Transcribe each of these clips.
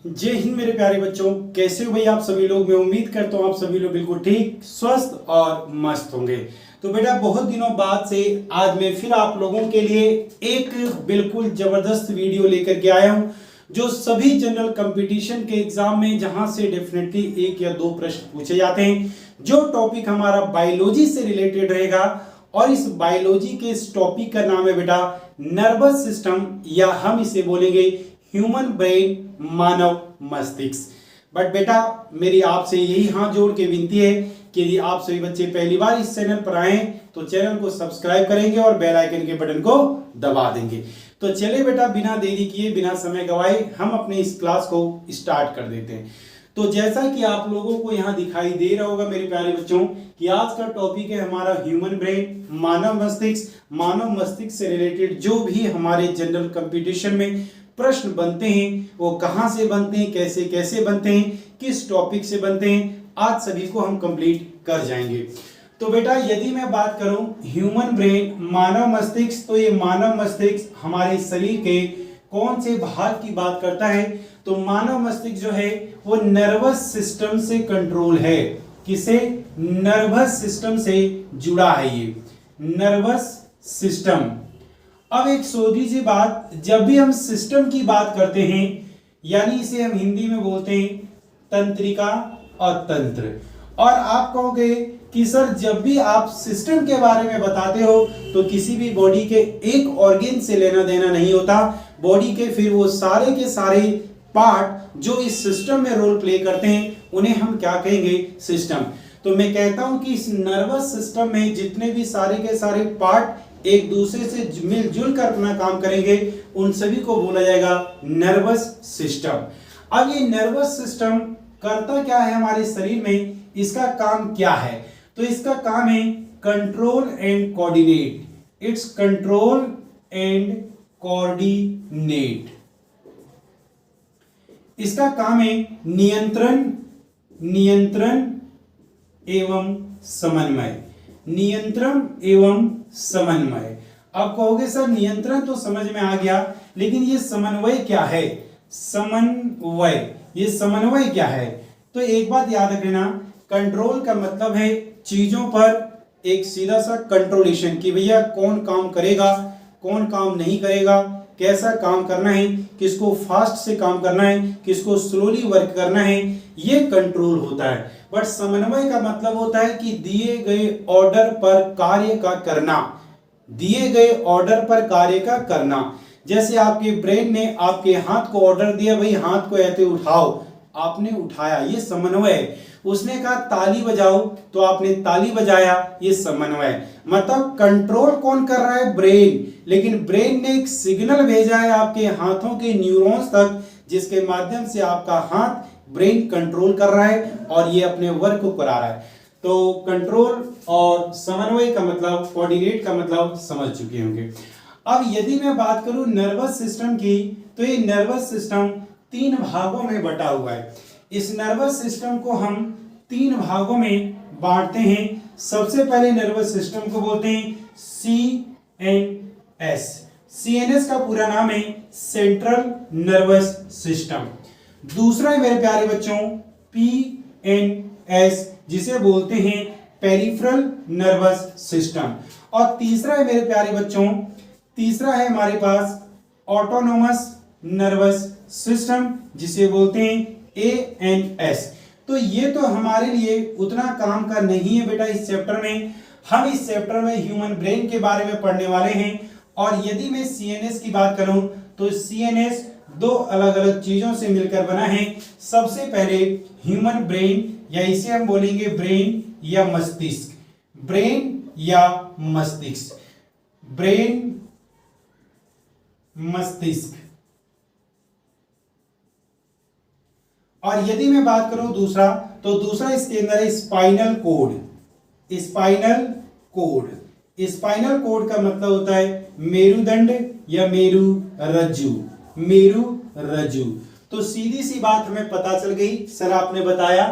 जय हिंद मेरे प्यारे बच्चों, कैसे हो भाई आप सभी लोग। मैं उम्मीद करता हूँ आप सभी लोग बिल्कुल ठीक, स्वस्थ और मस्त होंगे। तो बेटा बहुत दिनों बाद से आज मैं फिर आप लोगों के लिए एक बिल्कुल जबरदस्त वीडियो लेकर के आया हूँ, जो सभी जनरल कंपटीशन के एग्जाम में जहां से डेफिनेटली एक या दो प्रश्न पूछे जाते हैं। जो टॉपिक हमारा बायोलॉजी से रिलेटेड रहेगा और इस बायोलॉजी के इस टॉपिक का नाम है बेटा नर्वस सिस्टम, या हम इसे बोलेंगे ह्यूमन ब्रेन, मानव मस्तिष्क। बट बेटा मेरी आपसे यही हाथ जोड़ के विनती है कि यदि आप सभी बच्चे पहली बार इस चैनल पर आए तो चैनल को सब्सक्राइब करेंगे और बेल आइकन के बटन को दबा देंगे। तो चलिए बेटा बिना देरी किए, बिना समय गवाए हम अपने इस क्लास को स्टार्ट कर देते हैं। तो जैसा कि आप लोगों को यहाँ दिखाई दे रहा होगा मेरे प्यारे बच्चों कि आज का टॉपिक है हमारा ह्यूमन ब्रेन, मानव मस्तिष्क। मानव मस्तिष्क से रिलेटेड जो भी हमारे जनरल कंपटीशन में प्रश्न बनते हैं वो कहाँ से बनते हैं, कैसे कैसे बनते हैं, किस टॉपिक से बनते हैं, आज सभी को हम कंप्लीट कर जाएंगे। तो बेटा यदि मैं बात करूं ह्यूमन ब्रेन, मानव मस्तिष्क, तो ये मानव मस्तिष्क हमारे शरीर के कौन से भाग की बात करता है। तो मानव मस्तिष्क जो है वो नर्वस सिस्टम से कंट्रोल है। किसे? नर्वस सिस्टम से जुड़ा है ये नर्वस सिस्टम। अब एक सोची सी बात, जब भी हम सिस्टम की बात करते हैं यानी इसे हम हिंदी में बोलते हैं तंत्रिका और तंत्र। और आप कहोगे कि सर जब भी आप सिस्टम के बारे में बताते हो तो किसी भी बॉडी के एक ऑर्गन से लेना देना नहीं होता। बॉडी के फिर वो सारे के सारे पार्ट जो इस सिस्टम में रोल प्ले करते हैं उन्हें हम क्या कहेंगे? सिस्टम। तो मैं कहता हूं कि इस नर्वस सिस्टम में जितने भी सारे के सारे पार्ट एक दूसरे से मिलजुल कर अपना काम करेंगे उन सभी को बोला जाएगा नर्वस सिस्टम। अब ये नर्वस सिस्टम करता क्या है हमारे शरीर में, इसका काम क्या है? तो इसका काम है control and coordinate. It's control and coordinate. इसका काम है नियंत्रण एवं समन्वय। नियंत्रण एवं समन्वय। अब कहोगे सर नियंत्रण तो समझ में आ गया, लेकिन ये समन्वय क्या है? समन्वय, ये समन्वय क्या है? तो एक बात याद रखना, कंट्रोल का मतलब है चीजों पर एक सीधा सा कंट्रोलेशन कि भैया कौन काम करेगा, कौन काम नहीं करेगा, कैसा काम करना है, किसको फास्ट से काम करना है, किसको स्लोली वर्क करना है, ये कंट्रोल होता है। बट समन्वय का मतलब होता है कि दिए गए ऑर्डर पर कार्य का करना, दिए गए ऑर्डर पर कार्य का करना। जैसे आपके ब्रेन ने आपके हाथ को ऑर्डर दिया, भाई हाथ को ऐसे उठाओ, आपने उठाया, ये समन्वय है। उसने कहा ताली बजाओ तो आपने ताली बजाया, ये समन्वय। मतलब कंट्रोल कौन कर रहा है? ब्रेन। लेकिन ब्रेन ने एक सिग्नल भेजा है आपके हाथों के न्यूरॉन्स तक, जिसके माध्यम से आपका हाथ ब्रेन कंट्रोल कर रहा है और ये अपने वर्क को करा रहा है। तो कंट्रोल और समन्वय का मतलब, कोऑर्डिनेट का मतलब समझ चुके होंगे। अब यदि मैं बात करूं नर्वस सिस्टम की, तो ये नर्वस सिस्टम 3 भागों में बटा हुआ है। इस नर्वस सिस्टम को हम 3 भागों में बांटते हैं। सबसे पहले नर्वस सिस्टम को बोलते हैं CNS। CNS का पूरा नाम है सेंट्रल नर्वस सिस्टम। दूसरा है मेरे प्यारे बच्चों PNS, जिसे बोलते हैं पेरिफेरल नर्वस सिस्टम। और तीसरा है मेरे प्यारे बच्चों, तीसरा है हमारे पास ऑटोनोमस नर्वस सिस्टम, जिसे बोलते हैं ANS। तो ये तो हमारे लिए उतना काम का नहीं है बेटा इस चैप्टर में। हम इस चैप्टर में ह्यूमन ब्रेन के बारे में पढ़ने वाले हैं। और यदि मैं CNS की बात करूं तो CNS 2 अलग अलग चीजों से मिलकर बना है। सबसे पहले ह्यूमन ब्रेन, या इसे हम बोलेंगे ब्रेन या मस्तिष्क। ब्रेन या मस्तिष्क, ब्रेन मस्तिष्क। और यदि मैं बात करूं दूसरा, तो दूसरा इसके अंदर है spinal cord. Spinal cord, spinal cord का मतलब होता है मेरुदंड या मेरुरज्जु। मेरुरज्जु। तो सीधी सी बात हमें पता चल गई। सर आपने बताया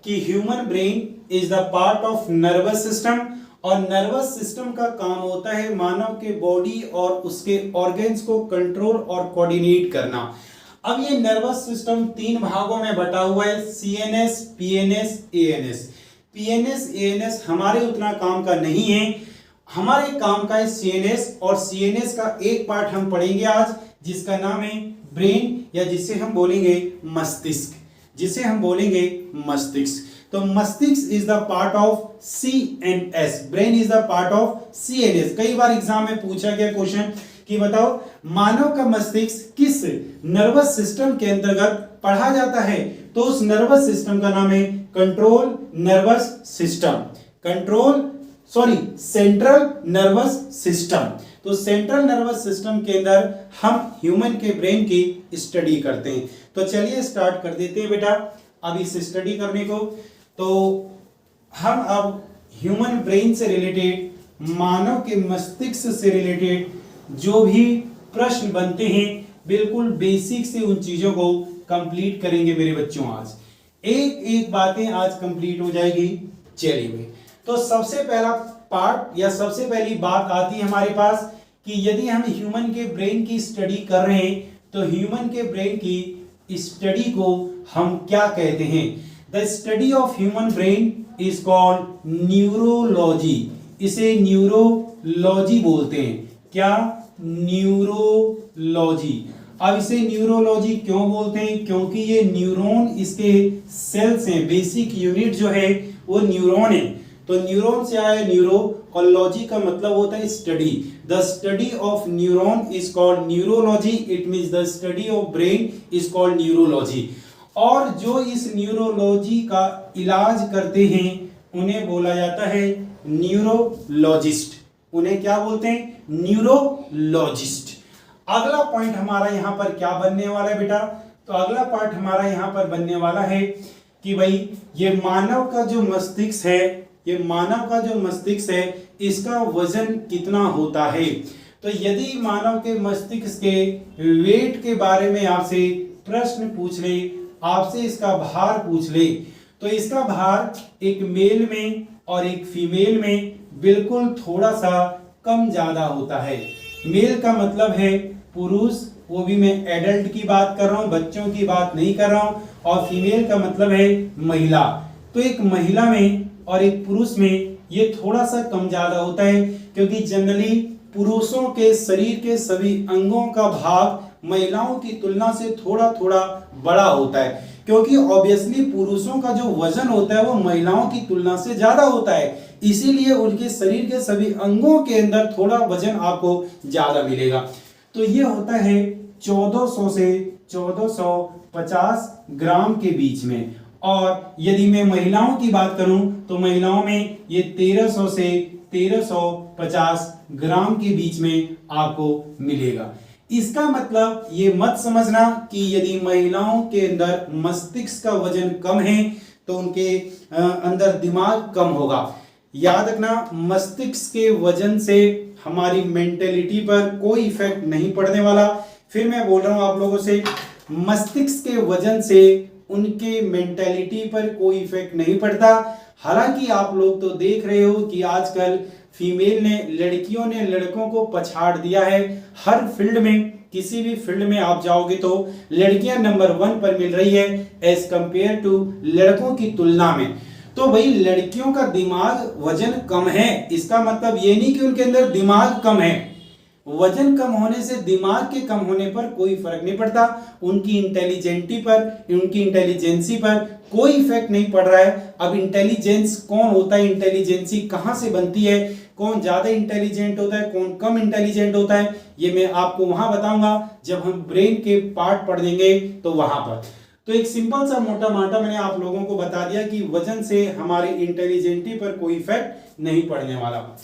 कि human brain is the part of nervous system और नर्वस सिस्टम का काम होता है मानव के बॉडी और उसके ऑर्गन्स को कंट्रोल और कोऑर्डिनेट करना। अब ये नर्वस सिस्टम 3 भागों में बटा हुआ है, CNS, PNS, ANS. PNS ANS हमारे उतना काम का नहीं है, हमारे काम का है सीएनएस, और सीएनएस का एक पार्ट हम पढ़ेंगे आज जिसका नाम है ब्रेन, या जिसे हम बोलेंगे मस्तिष्क, जिसे हम बोलेंगे मस्तिष्क। तो मस्तिष्क is the part of CNS, brain is the part of CNS. कई बार एग्जाम में पूछा गया क्वेश्चन कि बताओ मानव का मस्तिष्क किस नर्वस सिस्टम के अंतर्गत पढ़ा जाता है, तो उस नर्वस सिस्टम का नाम है control nervous system, central nervous system. तो सेंट्रल नर्वस सिस्टम के अंदर हम ह्यूमन के ब्रेन की स्टडी करते हैं। तो चलिए स्टार्ट कर देते हैं बेटा अब इस स्टडी करने को। तो हम अब ह्यूमन ब्रेन से रिलेटेड, मानव के मस्तिष्क से रिलेटेड जो भी प्रश्न बनते हैं बिल्कुल बेसिक से उन चीजों को कंप्लीट करेंगे मेरे बच्चों। आज एक एक बातें आज कंप्लीट हो जाएगी। चलिए, तो सबसे पहला पार्ट या सबसे पहली बात आती है हमारे पास कि यदि हम ह्यूमन के ब्रेन की स्टडी कर रहे हैं तो ह्यूमन के ब्रेन की स्टडी को हम क्या कहते हैं? The study of human brain is called neurology. इसे न्यूरोलॉजी बोलते हैं। क्या? न्यूरोलॉजी। अब इसे न्यूरोलॉजी क्यों बोलते हैं? क्योंकि ये न्यूरॉन, इसके सेल्स हैं, बेसिक यूनिट जो है वो न्यूरॉन है। तो न्यूरॉन से आया न्यूरो, और लॉजी का मतलब होता है study. The study of neuron is called neurology. It means the study of brain is called neurology. और जो इस न्यूरोलॉजी का इलाज करते हैं उन्हें बोला जाता है न्यूरोलॉजिस्ट। उन्हें क्या बोलते हैं? न्यूरोलॉजिस्ट। अगला पॉइंट हमारा यहाँ पर क्या बनने वाला है बेटा? तो अगला पार्ट हमारा यहाँ पर बनने वाला है कि भाई ये मानव का जो मस्तिष्क है, ये मानव का जो मस्तिष्क है इसका वजन कितना होता है। तो यदि मानव के मस्तिष्क के वेट के बारे में आपसे प्रश्न पूछ ले, आपसे इसका भार पूछ ले, तो इसका भार एक मेल में और एक फीमेल में बिल्कुल थोड़ा सा कम ज्यादा होता है। मेल का मतलब है पुरुष, वो भी मैं एडल्ट की बात कर रहा हूं, बच्चों की बात नहीं कर रहा हूं, और फीमेल का मतलब है महिला। तो एक महिला में और एक पुरुष में ये थोड़ा सा कम ज्यादा होता है, क्योंकि जनरली पुरुषों के शरीर के सभी अंगों का भाग महिलाओं की तुलना से थोड़ा थोड़ा बड़ा होता है, क्योंकि ऑब्वियसली पुरुषों का जो वजन होता है वो महिलाओं की तुलना से ज्यादा होता है, इसीलिए उनके शरीर के सभी अंगों के अंदर थोड़ा वजन आपको ज्यादा मिलेगा। तो ये होता है 1400 से 1450 ग्राम के बीच में। और यदि मैं महिलाओं की बात करूं तो महिलाओं में ये 1300 से 1350 ग्राम के बीच में आपको मिलेगा। इसका मतलब ये मत समझना कि यदि महिलाओं के अंदर मस्तिष्क का वजन कम है तो उनके अंदर दिमाग कम होगा। याद रखना, मस्तिष्क के वजन से हमारी मेंटेलिटी पर कोई इफेक्ट नहीं पड़ने वाला। फिर मैं बोल रहा हूं आप लोगों से, मस्तिष्क के वजन से उनके मेंटेलिटी पर कोई इफेक्ट नहीं पड़ता। हालांकि आप लोग तो देख रहे हो कि आजकल फीमेल ने, लड़कियों ने लड़कों को पछाड़ दिया है। हर फील्ड में, किसी भी फील्ड में आप जाओगे तो लड़कियां नंबर 1 पर मिल रही है एज कंपेयर टू लड़कों की तुलना में। तो भाई लड़कियों का दिमाग वजन कम है, इसका मतलब ये नहीं कि उनके अंदर दिमाग कम है। वजन कम होने से दिमाग के कम होने पर कोई फर्क नहीं पड़ता, उनकी इंटेलिजेंसी पर कोई इफेक्ट नहीं पड़ रहा है। अब इंटेलिजेंस कौन होता है, इंटेलिजेंसी कहां से बनती है, कौन ज्यादा इंटेलिजेंट होता है, कौन कम इंटेलिजेंट होता है, ये मैं आपको वहां बताऊंगा जब हम ब्रेन के पार्ट पढ़ देंगे तो वहां पर। तो एक सिंपल सा मोटा माटा मैंने आप लोगों को बता दिया कि वजन से हमारी इंटेलिजेंटी पर कोई इफेक्ट नहीं पड़ने वाला।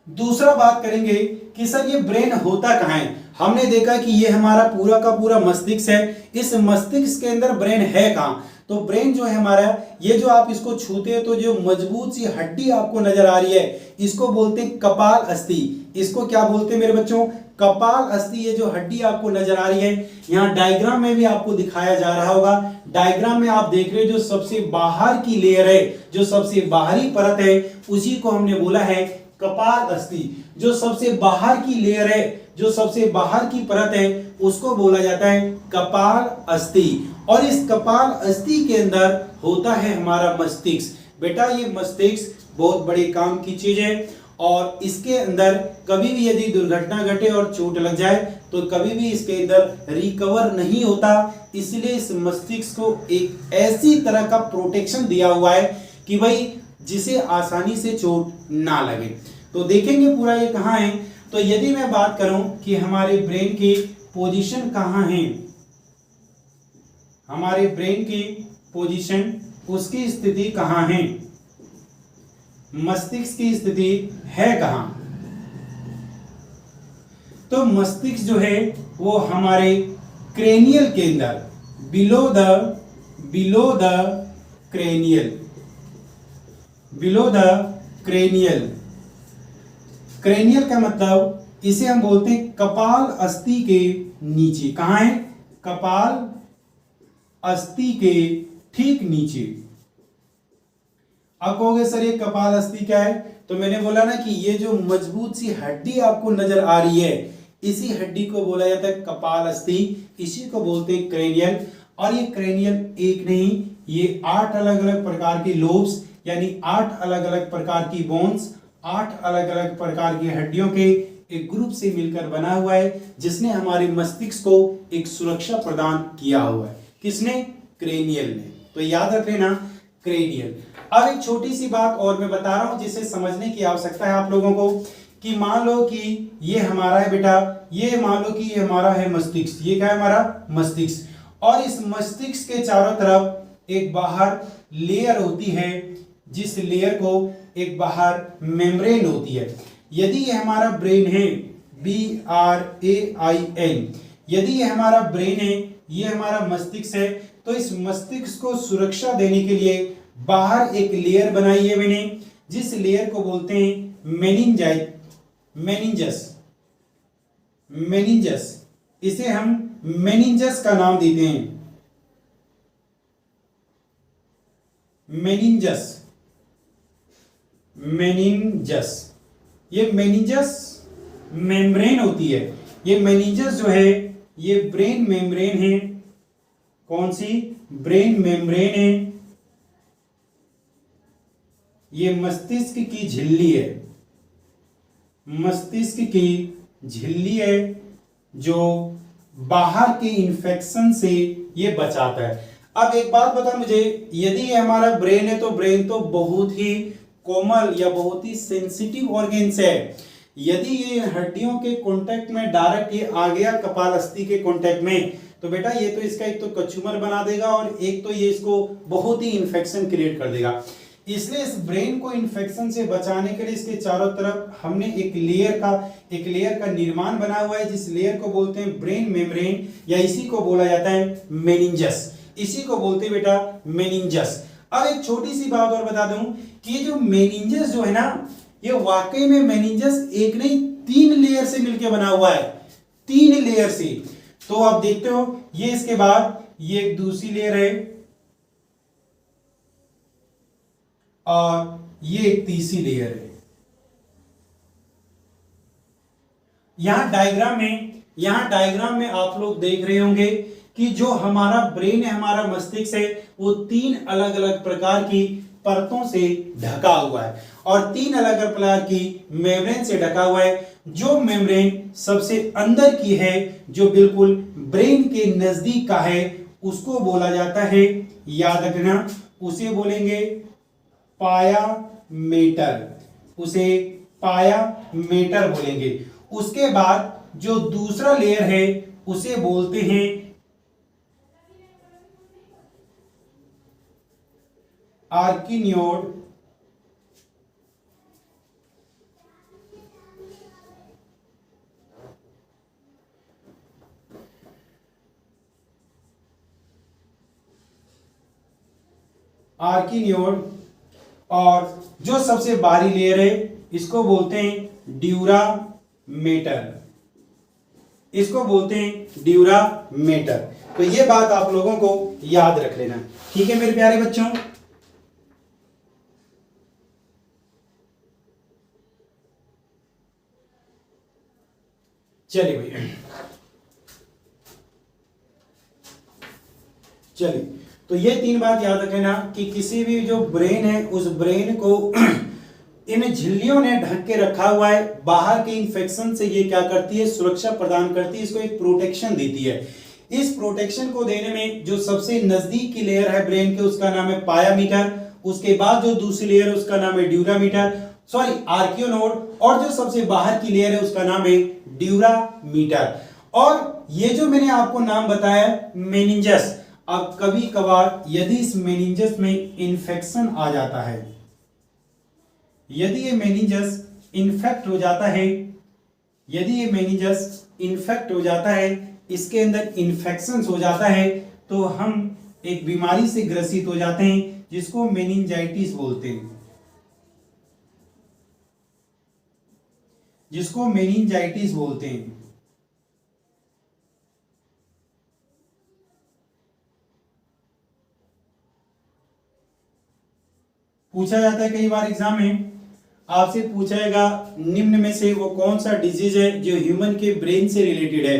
दूसरा बात करेंगे कि सर ये ब्रेन होता कहाँ है। हमने देखा कि ये हमारा पूरा का पूरा मस्तिष्क है। इस मस्तिष्क के अंदर ब्रेन है कहाँ? तो ब्रेन जो है हमारा, ये जो आप इसको छूते हैं तो जो मजबूत सी हड्डी आपको नजर आ रही है इसको बोलते हैं कपाल अस्थि। इसको क्या बोलते हैं मेरे बच्चों? कपाल अस्थि। ये जो हड्डी आपको नजर आ रही है, यहाँ डायग्राम में भी आपको दिखाया जा रहा होगा। डायग्राम में आप देख रहे हो जो सबसे बाहर की लेयर है, जो सबसे बाहरी परत है, उसी को हमने बोला है कपाल अस्थि। जो सबसे बाहर की लेयर है, जो सबसे बाहर की परत है, उसको बोला जाता है कपाल अस्थि। और इस कपाल अस्थि के अंदर होता है हमारा मस्तिष्क। बेटा ये मस्तिष्क बहुत बड़े काम की चीज है और इसके अंदर कभी भी यदि दुर्घटना घटे और चोट लग जाए तो कभी भी इसके अंदर रिकवर नहीं होता। इसलिए इस मस्तिष्क को एक ऐसी तरह का प्रोटेक्शन दिया हुआ है कि भाई जिसे आसानी से चोट ना लगे। तो देखेंगे पूरा ये कहाँ है। तो यदि मैं बात करूं कि हमारे ब्रेन की पोजीशन कहाँ है, हमारे ब्रेन की पोजीशन, उसकी स्थिति कहाँ है, मस्तिष्क की स्थिति है कहां, तो मस्तिष्क जो है वो हमारे क्रेनियल के अंदर, below the cranial, below the cranial. Cranial का मतलब इसे हम बोलते हैं कपाल अस्थि के नीचे। कहां है? कपाल अस्थि के ठीक नीचे। अब कहोगे सर ये कपाल अस्थि क्या है? तो मैंने बोला ना कि ये जो मजबूत सी हड्डी आपको नजर आ रही है, इसी हड्डी को बोला जाता है कपाल अस्थि, इसी को बोलते हैं क्रेनियल। और ये क्रेनियल एक नहीं, ये 8 अलग अलग प्रकार के लोब्स यानी 8 अलग अलग प्रकार की बोन्स, 8 अलग अलग प्रकार की हड्डियों के एक ग्रुप से मिलकर बना हुआ है, जिसने हमारे मस्तिष्क को एक सुरक्षा प्रदान किया हुआ है। किसने? क्रेनियल ने। तो याद रख लेना क्रेनियल। अब एक छोटी सी बात और मैं बता रहा हूं जिसे समझने की आवश्यकता है आप लोगों को, कि मान लो कि ये हमारा है बेटा, ये मान लो कि ये हमारा है मस्तिष्क, ये क्या है हमारा मस्तिष्क, और इस मस्तिष्क के चारों तरफ एक बाहर लेयर होती है, जिस लेयर को एक बाहर मेम्ब्रेन होती है। यदि ये हमारा ब्रेन है, BRAIN, यदि ये हमारा ब्रेन है, ये हमारा मस्तिष्क है, तो इस मस्तिष्क को सुरक्षा देने के लिए बाहर एक लेयर बनाई है मैंने, जिस लेयर को बोलते हैं मेनिंजस। इसे हम मेनिंजस का नाम देते हैं, मेनिंजस। ये मेनिंजस मेम्ब्रेन होती है। ये मेनिंजस जो है ये ब्रेन मेम्ब्रेन है। कौन सी? ब्रेन मेम्ब्रेन है। ये मस्तिष्क की झिल्ली है, मस्तिष्क की झिल्ली है जो बाहर के इन्फेक्शन से ये बचाता है। अब एक बात बता मुझे, यदि ये हमारा ब्रेन है तो ब्रेन तो बहुत ही कोमल या बहुत ही सेंसिटिव ऑर्गेन्स है। यदि ये हड्डियों के कांटेक्ट में डायरेक्ट ये आ गया कपाल अस्थि के कांटेक्ट में, तो बेटा ये तो इसका एक तो कचूमर बना देगा और एक तो ये इसको बहुत ही इन्फेक्शन क्रिएट कर देगा। इसलिए इस ब्रेन को इन्फेक्शन से बचाने के लिए इसके चारों तरफ हमने एक लेयर का निर्माण बना हुआ है, जिस लेयर को बोलते हैं ब्रेन मेम्ब्रेन, या इसी को बोला जाता है मेनिंजस। इसी को बोलते हैं बेटा मेनिंजस। अब एक छोटी सी बात और बता दूं कि ये जो मेनिंजस जो है ना, ये वाकई में मेनिंजस एक नहीं 3 लेयर से मिलकर बना हुआ है, 3 लेयर से। तो आप देखते हो ये इसके बाद ये एक दूसरी लेयर है और ये एक तीसरी लेयर है। यहां डायग्राम में आप लोग देख रहे होंगे कि जो हमारा ब्रेन है, हमारा मस्तिष्क है, वो 3 अलग अलग प्रकार की परतों से ढका हुआ है और 3 अलग अलग प्रकार की मेम्ब्रेन से ढका हुआ है। जो मेम्ब्रेन सबसे अंदर की है, जो बिल्कुल ब्रेन के नजदीक का है, उसको बोला जाता है, याद रखना, उसे बोलेंगे पायामेटर, उसे पायामेटर बोलेंगे। उसके बाद जो दूसरा लेयर है उसे बोलते हैं आर्किन्योड, और जो सबसे बाहरी लेयर है इसको बोलते हैं ड्यूरामेटर, इसको बोलते हैं ड्यूरामेटर। तो ये बात आप लोगों को याद रख लेना। ठीक है मेरे प्यारे बच्चों, चलिए भैया, चलिए तो ये 3 बात याद रखना कि किसी भी जो ब्रेन है उस ब्रेन को इन झिल्लियों ने ढक के रखा हुआ है। बाहर के इंफेक्शन से ये क्या करती है, सुरक्षा प्रदान करती है, इसको एक प्रोटेक्शन देती है। इस प्रोटेक्शन को देने में जो सबसे नजदीक की लेयर है ब्रेन के उसका नाम है पायामीटर, उसके बाद जो दूसरी लेयर है उसका नाम है ड्यूरामीटर, सॉरी आर्कियोनोड, और जो सबसे बाहर की लेयर है उसका नाम है ड्यूरामीटर। और ये जो मैंने आपको नाम बताया मेनिंजस, अब कभी कभार यदि इस मेनिंजस में इंफेक्शन आ जाता है, यदि ये मेनिंजस इन्फेक्ट हो जाता है, यदि ये मेनिंजस इन्फेक्ट हो जाता है, इसके अंदर इन्फेक्शन हो जाता है, तो हम एक बीमारी से ग्रसित हो जाते हैं जिसको मेनिंजाइटिस बोलते हैं, जिसको मेनिंजाइटिस बोलते हैं। पूछा जाता है कई बार एग्जाम में, आपसे पूछाएगा निम्न में से वो कौन सा डिजीज है जो ह्यूमन के ब्रेन से रिलेटेड है।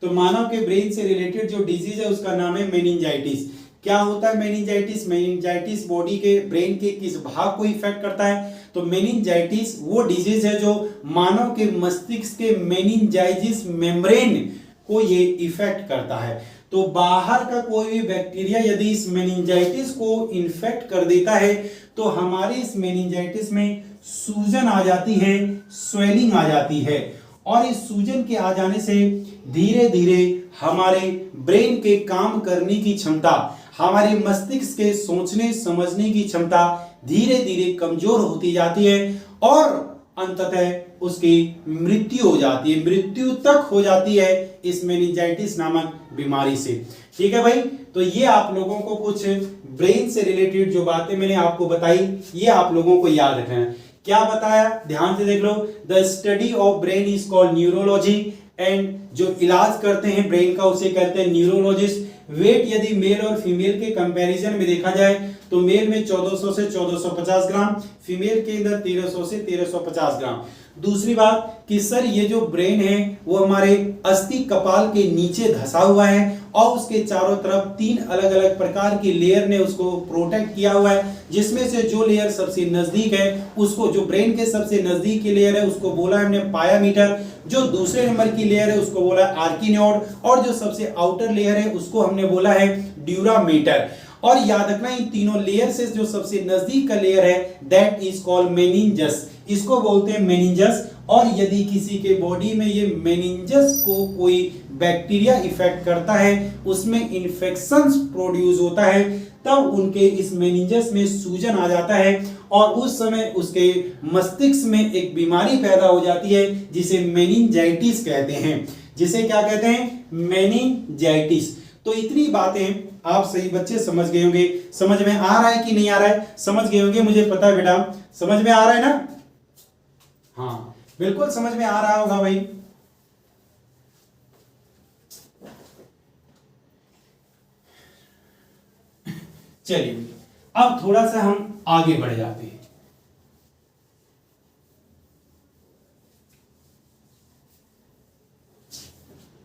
तो मानव के ब्रेन से रिलेटेड जो डिजीज है उसका नाम है मेनिंजाइटिस। क्या होता है मेनिंजाइटिस? मेनिंजाइटिस बॉडी के ब्रेन के किस भाग को इफेक्ट करता है? तो मेनिंजाइटिस वो डिजीज है जो मानव के मस्तिष्क के मेनिंजाइटिस मेम्ब्रेन को ये इफेक्ट करता है। तो बाहर का कोई भी बैक्टीरिया यदि इस मेनिंजाइटिस को इन्फेक्ट कर देता है तो हमारे इस मेनिंजाइटिस में सूजन आ जाती है, स्वेलिंग आ जाती है, और इस सूजन के आ जाने से धीरे धीरे हमारे ब्रेन के काम करने की क्षमता, हमारे मस्तिष्क के सोचने समझने की क्षमता धीरे धीरे कमजोर होती जाती है और अंततः उसकी मृत्यु हो जाती है, मृत्यु तक हो जाती है इस मेनिंजाइटिस नामक बीमारी से। ठीक है भाई, तो ये आप लोगों को कुछ ब्रेन से रिलेटेड जो बातें मैंने आपको बताई ये आप लोगों को याद रखना है। क्या बताया, ध्यान से देख लो। The study of brain is called neurology, and जो इलाज करते हैं ब्रेन का उसे कहते हैं न्यूरोलॉजिस्ट। वेट यदि मेल और फीमेल के कंपैरिजन में देखा जाए तो मेल में 1400 से 1450 ग्राम, फीमेल के अंदर 1300 से 1350 ग्राम। दूसरी बात कि सर ये जो ब्रेन है वो हमारे अस्थि कपाल के नीचे धसा हुआ है और उसके चारों तरफ 3 अलग अलग प्रकार की लेयर ने उसको प्रोटेक्ट किया हुआ है, जिसमें से जो लेयर सबसे नजदीक है उसको, जो ब्रेन के सबसे नजदीक की लेयर है उसको बोला है हमने पायामीटर, जो दूसरे नंबर की लेयर है उसको बोला है आर्किनोड, और जो सबसे आउटर लेयर है उसको हमने बोला है ड्यूरामीटर। और याद रखना इन तीनों लेयर से जो सबसे नजदीक का लेयर है दैट इज कॉल्ड मेनिंजस, इसको बोलते हैं मेनिंजस। और यदि किसी के बॉडी में ये मेनिंजस को कोई बैक्टीरिया इफेक्ट करता है, उसमें इन्फेक्शन प्रोड्यूस होता है, तब उनके इस मेनिंजस में सूजन आ जाता है और उस समय उसके मस्तिष्क में एक बीमारी पैदा हो जाती है जिसे मेनिंजाइटिस कहते हैं, जिसे क्या कहते हैं, मेनिंजाइटिस। तो इतनी बातें आप सही बच्चे समझ गए होंगे। समझ में आ रहा है कि नहीं आ रहा है? समझ गए होंगे, मुझे पता है बेटा, समझ में आ रहा है ना? हाँ बिल्कुल समझ में आ रहा होगा भाई। चलिए अब थोड़ा सा हम आगे बढ़ जाते हैं।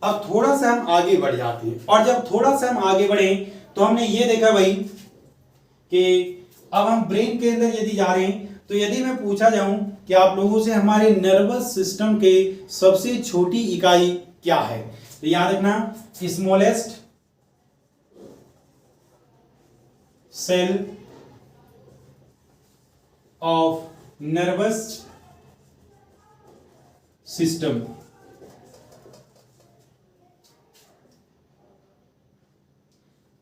अब थोड़ा सा हम आगे बढ़ जाते हैं, और जब थोड़ा सा हम आगे बढ़े तो हमने ये देखा भाई कि अब हम ब्रेन के अंदर यदि जा रहे हैं तो यदि मैं पूछा जाऊं कि आप लोगों से हमारे नर्वस सिस्टम के सबसे छोटी इकाई क्या है, तो याद रखना smallest cell of nervous system.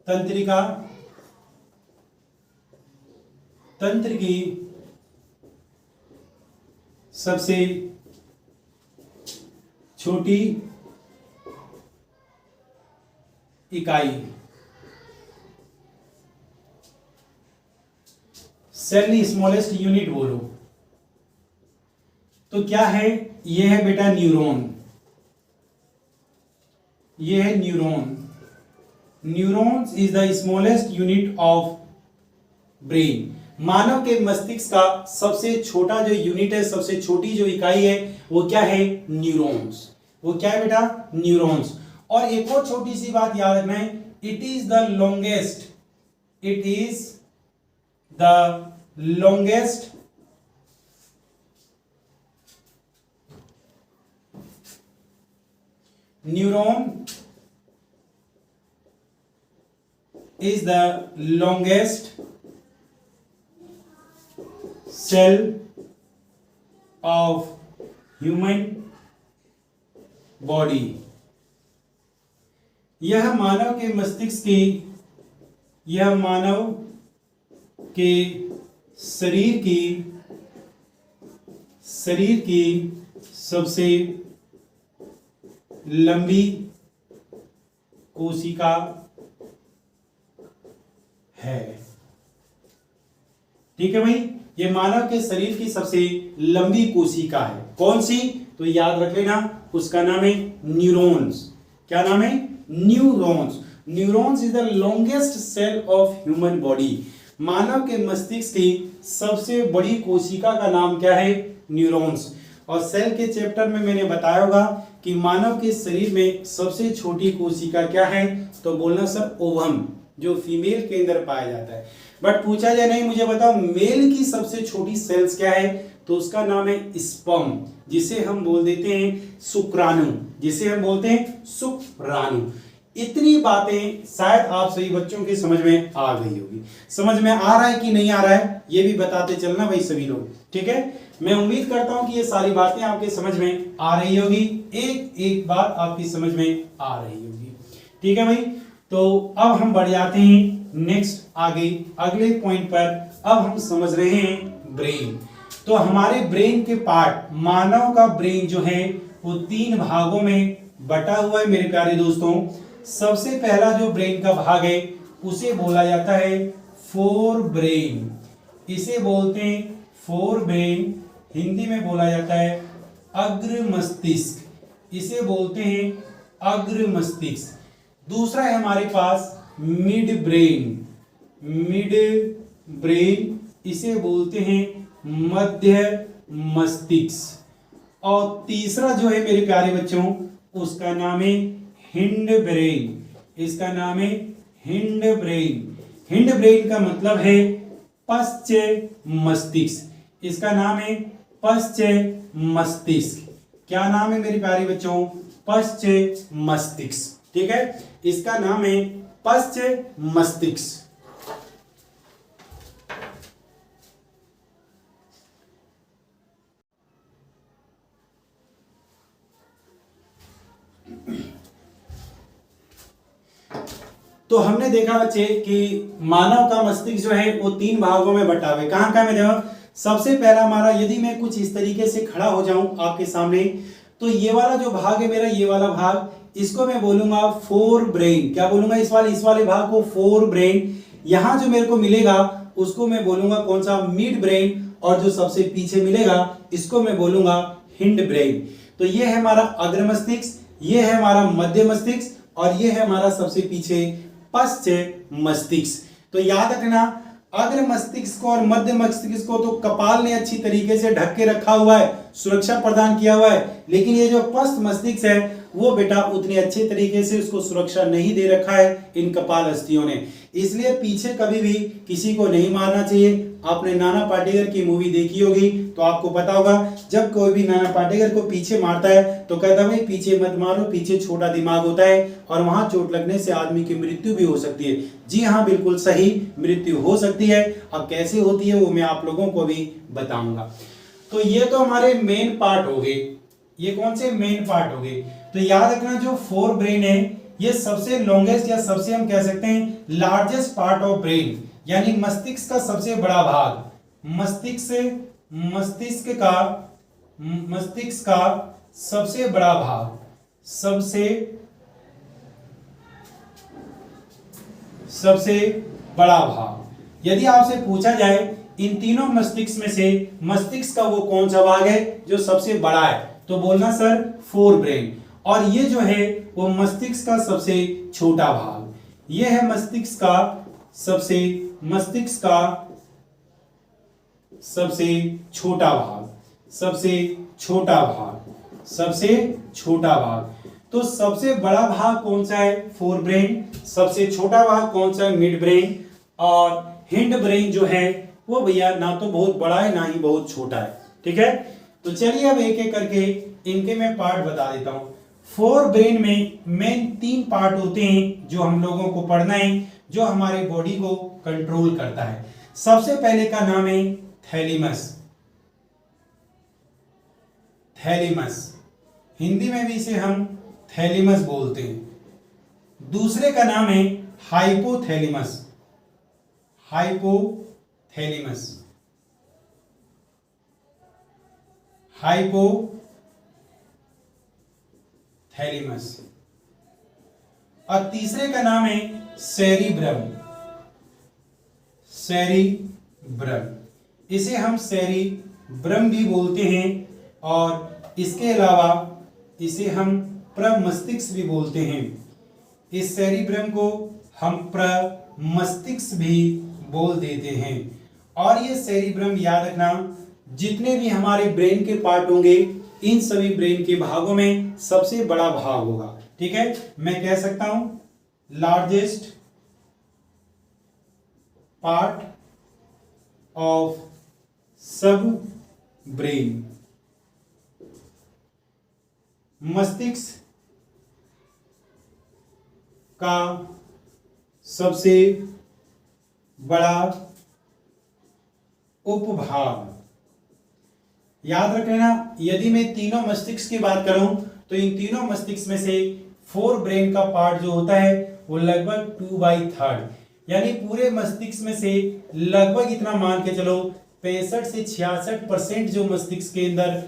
तंत्रिका, तंत्र की सबसे छोटी इकाई, सेल स्मॉलेस्ट यूनिट बोलो तो क्या है? ये है बेटा न्यूरॉन, ये है neuron. Neurons is the smallest unit of brain. मानव के मस्तिष्क का सबसे छोटा जो यूनिट है, सबसे छोटी जो इकाई है, वो क्या है? न्यूरॉन्स। वो क्या है बेटा? न्यूरॉन्स। और एक और छोटी सी बात याद रखना है, it is the longest, it is the longest neuron is the longest cell of human body। यह मानव के मस्तिष्क की, यह मानव के शरीर की सबसे लंबी कोशिका है। ठीक है भाई, ये मानव के शरीर की सबसे लंबी कोशिका है। कौन सी? तो याद रख लेना, उसका नाम है न्यूरॉन्स। क्या नाम है? Neurons. Neurons is the longest cell of human body. मानव के मस्तिष्क की सबसे बड़ी कोशिका का नाम क्या है? न्यूरॉन्स। और सेल के चैप्टर में मैंने बताया होगा कि मानव के शरीर में सबसे छोटी कोशिका क्या है? तो बोलना सर ओवम, जो फीमेल के अंदर पाया जाता है। बट पूछा जाए नहीं मुझे बताओ मेल की सबसे छोटी सेल्स क्या है? तो उसका नाम है स्पर्म, जिसे हम बोल देते हैं शुक्राणु, जिसे हम बोलते हैं शुक्राणु। इतनी बातें शायद आप सभी बच्चों के समझ में आ गई होगी। समझ में आ रहा है कि नहीं आ रहा है, ये भी बताते चलना भाई सभी लोग। ठीक है, मैं उम्मीद करता हूं कि ये सारी बातें आपके समझ में आ रही होगी, एक एक बात आपकी समझ में आ रही होगी। ठीक है भाई, तो अब हम बढ़ जाते हैं नेक्स्ट आगे अगले पॉइंट पर। अब हम समझ रहे हैं ब्रेन। तो हमारे ब्रेन के पार्ट, मानव का ब्रेन जो है वो 3 भागों में बटा हुआ है मेरे प्यारे दोस्तों। सबसे पहला जो ब्रेन का भाग है उसे बोला जाता है फोर ब्रेन। इसे बोलते हैं फोर ब्रेन, हिंदी में बोला जाता है अग्र मस्तिष्क। इसे बोलते हैं अग्र मस्तिष्क। दूसरा है हमारे पास मिड ब्रेन, मिड ब्रेन, इसे बोलते हैं मध्य मस्तिष्क। और तीसरा जो है मेरे प्यारे बच्चों उसका नाम है हिंड ब्रेन। इसका नाम है हिंड ब्रेन। हिंड ब्रेन का मतलब है पश्च मस्तिष्क। इसका नाम है पश्च मस्तिष्क। क्या नाम है मेरे प्यारे बच्चों? पश्च मस्तिष्क। ठीक है, इसका नाम है पश्च मस्तिष्क। तो हमने देखा बच्चे कि मानव का मस्तिष्क जो है वो 3 भागों में बटा हुआ है। कहां कहां में देखो, सबसे पहला हमारा, यदि मैं कुछ इस तरीके से खड़ा हो जाऊं आपके सामने, तो ये वाला जो भाग है मेरा, ये वाला भाग, इसको मैं बोलूंगा फोर ब्रेन। क्या बोलूंगा? इस वाले भाग को फोर ब्रेन। यहां जो मेरे को मिलेगा उसको मैं बोलूंगा कौन सा? Mid brain. और जो सबसे पीछे मिलेगा इसको मैं बोलूंगा हिंड ब्रेन। तो ये है हमारा अग्र मस्तिष्क, ये है हमारा मध्य मस्तिष्क, और ये है हमारा सबसे पीछे पश्च मस्तिष्क। तो याद रखना, अग्र मस्तिष्क और मध्य मस्तिष्क को तो कपाल ने अच्छी तरीके से ढक के रखा हुआ है, सुरक्षा प्रदान किया हुआ है, लेकिन ये जो पश्च मस्तिष्क है वो बेटा उतने अच्छे तरीके से उसको सुरक्षा नहीं दे रखा है इन कपाल अस्थियों ने। इसलिए पीछे कभी भी किसी को नहीं मारना चाहिए। आपने नाना पाटेकर की मूवी देखी होगी तो आपको पता होगा, जब कोई भी नाना पाटेकर को पीछे मारता है तो कहता है पीछे मत मारो, पीछे छोटा दिमाग होता है और वहां चोट लगने से आदमी की मृत्यु भी हो सकती है। जी हाँ, बिल्कुल सही, मृत्यु हो सकती है। अब कैसे होती है वो मैं आप लोगों को भी बताऊंगा। तो ये तो हमारे मेन पार्ट हो गए। ये कौन से मेन पार्ट हो गए? तो याद रखना, जो फोर ब्रेन है ये सबसे लॉन्गेस्ट या सबसे हम कह सकते हैं लार्जेस्ट पार्ट ऑफ ब्रेन, यानी मस्तिष्क का सबसे बड़ा भाग। मस्तिष्क का सबसे बड़ा भाग, सबसे बड़ा भाग। यदि आपसे पूछा जाए इन तीनों मस्तिष्क में से मस्तिष्क का वो कौन सा भाग है जो सबसे बड़ा है, तो बोलना सर फोर ब्रेन। और ये जो है वो मस्तिष्क का सबसे छोटा भाग। यह है मस्तिष्क का सबसे छोटा भाग, सबसे छोटा भाग। तो सबसे बड़ा भाग कौन सा है? Fore brain. सबसे छोटा भाग कौन सा है? Mid brain. और हिंड ब्रेन जो है वो भैया ना तो बहुत बड़ा है ना ही बहुत छोटा है। ठीक है, तो चलिए अब एक एक करके इनके मैं पार्ट बता देता हूं। फोर ब्रेन में मेन 3 पार्ट होते हैं जो हम लोगों को पढ़ना है, जो हमारे बॉडी को कंट्रोल करता है। सबसे पहले का नाम है थैलेमस, हिंदी में भी इसे हम थैलेमस बोलते हैं। दूसरे का नाम है हाइपोथैलेमस, और तीसरे का नाम है सेरिब्रम, इसे हम सेरिब्रम भी बोलते हैं, और इसके अलावा इसे हम प्रमस्तिष्क भी बोलते हैं। इस सेरिब्रम को हम प्रमस्तिष्क भी बोल देते हैं। और ये सेरिब्रम याद रखना, जितने भी हमारे ब्रेन के पार्ट होंगे इन सभी ब्रेन के भागों में सबसे बड़ा भाग होगा। ठीक है, मैं कह सकता हूं लार्जेस्ट पार्ट ऑफ सब ब्रेन। मस्तिष्क का सबसे बड़ा उपभाग। याद रख लेना, यदि मैं तीनों मस्तिष्क की बात करूं तो इन तीनों मस्तिष्क में से फोर ब्रेन का पार्ट जो होता है वो लगभग 2/3, यानी पूरे मस्तिष्क में से लगभग इतना मान के चलो 65 से 66% जो मस्तिष्क के अंदर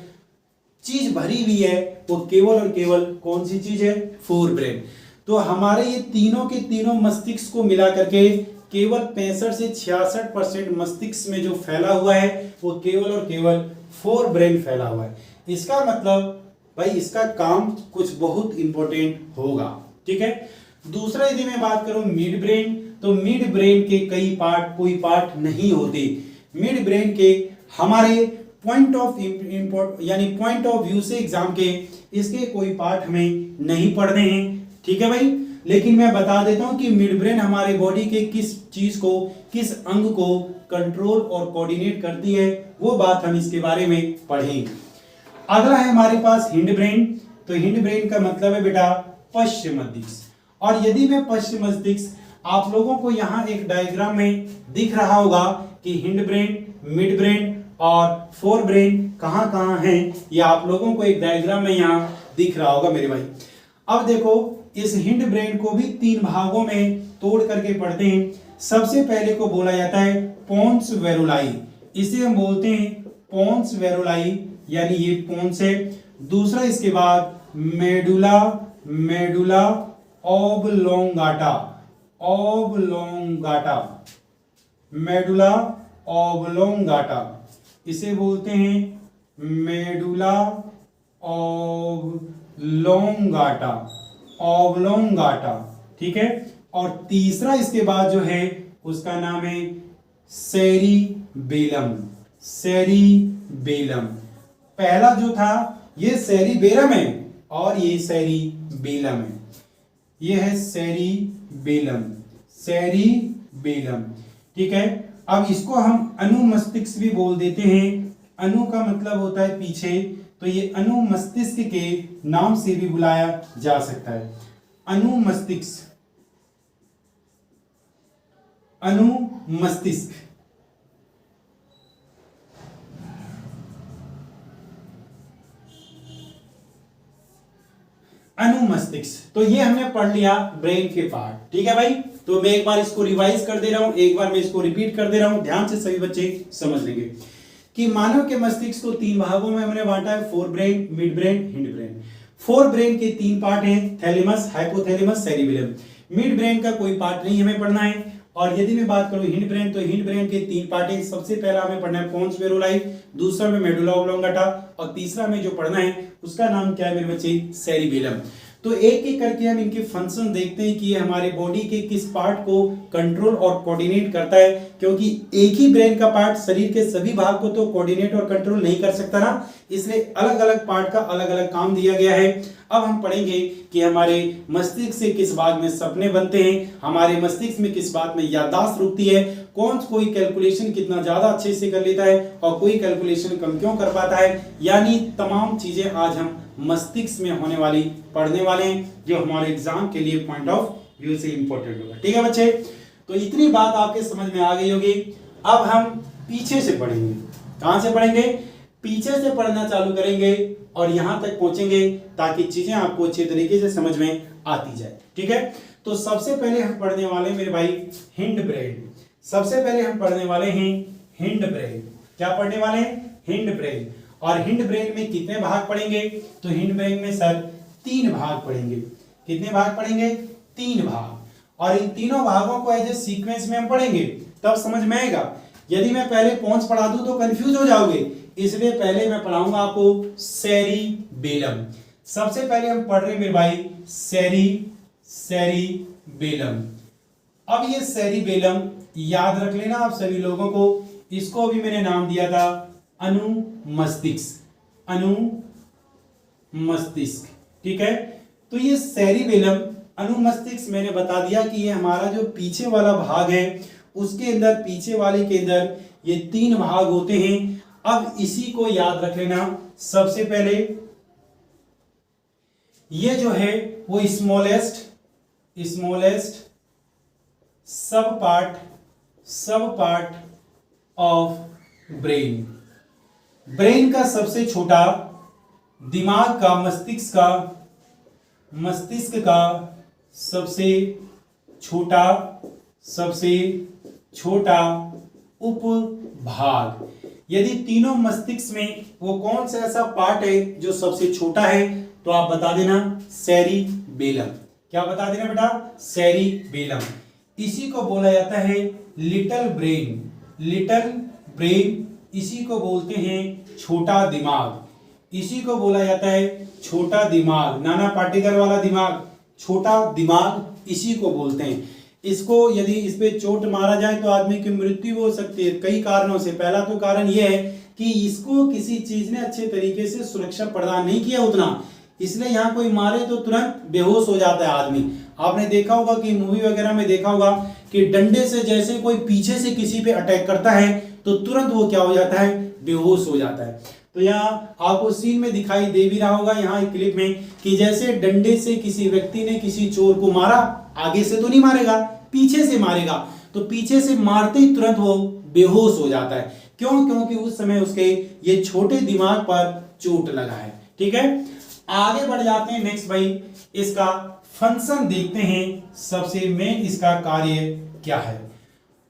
चीज भरी हुई है वो केवल और केवल कौन सी चीज है? Fore brain. तो हमारे ये तीनों के तीनों मस्तिष्क को मिला करके केवल 65 से 66% मस्तिष्क में जो फैला हुआ है वो केवल और केवल फोर ब्रेन फैला हुआ है। इसका मतलब भाई इसका काम कुछ बहुत इंपॉर्टेंट होगा। ठीक है, दूसरा यदि मैं बात करूं मिड ब्रेन, तो मिड ब्रेन के कोई पार्ट नहीं होते। मिड ब्रेन के हमारे पॉइंट ऑफ व्यू से एग्जाम के इसके कोई पार्ट हमें नहीं पढ़ने हैं। ठीक है भाई, लेकिन मैं बता देता हूं कि मिड ब्रेन हमारे बॉडी के किस चीज को, किस अंग को कंट्रोल और कोऑर्डिनेट करती है, वो बात हम इसके बारे में पढ़ेंगे। अगला है हमारे पास हिंड ब्रेन। तो हिंड ब्रेन का मतलब है बेटा पश्चिम मस्तिष्क। और यदि मैं पश्चिम मस्तिष्क आप लोगों को यहाँ एक डायग्राम में दिख रहा होगा कि हिंड ब्रेन, मिड ब्रेन और फोर ब्रेन कहां कहां हैं, ये आप लोगों को एक डायग्राम में यहाँ दिख रहा होगा मेरे भाई। अब देखो, इस हिंड ब्रेन को भी 3 भागों में तोड़ करके पढ़ते हैं। सबसे पहले को बोला जाता है पोन्स वेरुलाई, इसे हम बोलते हैं पोन्स वेरुलाई, यानी ये पोन्स है। दूसरा इसके बाद मेडुला ओब्लोंगाटा, मेडुला ओब्लोंगाटा, इसे बोलते हैं मेडुला ओब्लोंगाटा। ठीक है, और तीसरा इसके बाद जो है उसका नाम है सेरिबेलम। पहला जो था ये सेरिबेलम है और ये सेरिबेलम है, ये है सेरिबेलम। ठीक है, अब इसको हम अनुमस्तिष्क भी बोल देते हैं। अनु का मतलब होता है पीछे, तो ये अनुमस्तिष्क के नाम से भी बुलाया जा सकता है। अनुमस्तिष्क अनुमस्तिष्क। तो ये हमने पढ़ लिया ब्रेन के पार्ट। ठीक है भाई, तो मैं एक बार इसको रिवाइज कर दे रहा हूं, एक बार मैं इसको रिपीट कर दे रहा हूं, ध्यान से सभी बच्चे समझ लेंगे कि मानव के मस्तिष्क को 3 भागों में हमने बांटा है, fore brain, mid brain, hind brain. Fore brain के 3 पार्ट हैं, thalamus, hypothalamus, cerebellum. Mid brain का कोई पार्ट नहीं हमें पढ़ना है। और यदि मैं बात करूं हिंड ब्रेन, तो हिंड ब्रेन के 3 पार्ट हैं। सबसे पहला हमें पढ़ना है पोन्स वेरुलाई, दूसरा में मेडुला ओब्लोंगाटा और तीसरा में जो पढ़ना है उसका नाम क्या है मेरे बच्चे? सेरिबेलम। तो एक एक करके हम इनके फंक्शन देखते हैं कि ये हमारे बॉडी के किस पार्ट को कंट्रोल और कोऑर्डिनेट करता है, क्योंकि एक ही ब्रेन का पार्ट शरीर के सभी भाग को तो कोऑर्डिनेट और कंट्रोल नहीं कर सकता ना, इसलिए अलग अलग पार्ट का अलग अलग काम दिया गया है। अब हम पढ़ेंगे कि हमारे मस्तिष्क से किस भाग में सपने बनते हैं, हमारे मस्तिष्क में किस बात में याददाश्त रुकती है, कोई कैलकुलेशन कितना ज्यादा अच्छे से कर लेता है और कोई कैलकुलेशन कम क्यों कर पाता है, यानी तमाम चीजें आज हम मस्तिष्क में होने वाली पढ़ने वाले हैं, जो हमारे एग्जाम के लिए पॉइंट ऑफ व्यू से इंपॉर्टेंट होगा। ठीक है बच्चे, तो इतनी बात आपके समझ में आ गई होगी। अब हम पीछे से पढ़ेंगे। कहां से पढ़ेंगे? पीछे से पढ़ना चालू करेंगे और यहां तक पहुंचेंगे ताकि चीजें आपको अच्छे तरीके से समझ में आती जाए। ठीक है, तो सबसे पहले हम पढ़ने वाले मेरे भाई हिंड ब्रेन। सबसे पहले हम पढ़ने वाले हैं हिंड ब्रेन। क्या पढ़ने वाले हैं? Hind brain. और हिंड ब्रेन में कितने भाग पढ़ेंगे? तो हिंड ब्रेन में सर 3 भाग पढ़ेंगे। कितने भाग पढ़ेंगे? 3 भाग। और इन तीनों भागों को एज ए सीक्वेंस में हम पढ़ेंगे, तब समझ में आएगा। यदि मैं पहले पॉइंट्स पढ़ा दूं तो कंफ्यूज हो जाओगे, इसलिए पहले मैं पढ़ाऊंगा आपको सेरिबेलम। सबसे पहले हम पढ़ रहे हैं मेरे भाई सेरिबेलम। अब ये सेरिबेलम याद रख लेना आप सभी लोगों को, इसको भी मैंने नाम दिया था अनुमस्तिष्क। अनुमस्तिष्क, ठीक है। तो ये सेरिबेलम अनुमस्तिष्क मैंने बता दिया कि ये हमारा जो पीछे वाला भाग है, उसके अंदर पीछे वाले के अंदर ये 3 भाग होते हैं। अब इसी को याद रख लेना। सबसे पहले ये जो है वो स्मॉलेस्ट सब पार्ट ऑफ ब्रेन। ब्रेन का सबसे छोटा, दिमाग का, मस्तिष्क का सबसे छोटा उपभाग। यदि तीनों मस्तिष्क में वो कौन सा ऐसा पार्ट है जो सबसे छोटा है, तो आप बता देना सेरिबेलम। क्या बता देना बेटा? सेरिबेलम। इसी को बोला जाता है लिटिल ब्रेन। इसी को बोलते हैं छोटा दिमाग। इसी को बोला जाता है छोटा दिमाग, नाना पार्टिकल वाला दिमाग, छोटा दिमाग इसी को बोलते हैं। इसको यदि इस पे चोट मारा जाए तो आदमी की मृत्यु हो सकती है कई कारणों से। पहला तो कारण यह है कि इसको किसी चीज ने अच्छे तरीके से सुरक्षा प्रदान नहीं किया उतना, इसलिए यहाँ कोई मारे तो तुरंत बेहोश हो जाता है आदमी। आपने देखा होगा कि मूवी वगैरह में देखा होगा कि डंडे से जैसे कोई पीछे से किसी पे अटैक करता है तो तुरंत वो क्या हो जाता है? बेहोश हो जाता है। तो यहाँ आपको सीन में दिखाई दे भी रहा होगा यहाँ क्लिप में कि जैसे डंडे से किसी व्यक्ति ने किसी चोर को मारा, आगे से तो नहीं मारेगा, पीछे से मारेगा, तो पीछे से मारते ही तुरंत वो बेहोश हो जाता है। क्यों? क्योंकि उस समय उसके ये छोटे दिमाग पर चोट लगा है। ठीक है, आगे बढ़ जाते हैं। नेक्स्ट भाई इसका फंक्शन देखते हैं, सबसे मेन इसका कार्य क्या है।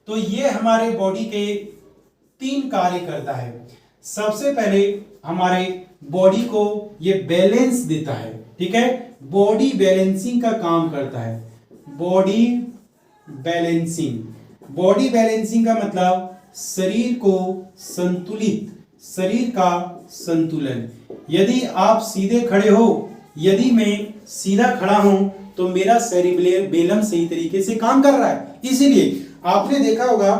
तो ये हमारे बॉडी के 3 कार्य करता है। सबसे पहले हमारे बॉडी को ये बैलेंस देता है। ठीक है, बॉडी बैलेंसिंग का काम करता है। बॉडी बैलेंसिंग का मतलब शरीर को संतुलित, शरीर का संतुलन। यदि आप सीधे खड़े हो, यदि मैं सीधा खड़ा हूं तो मेरा सेरिबेलम सही तरीके से काम कर रहा है। इसीलिए आपने देखा होगा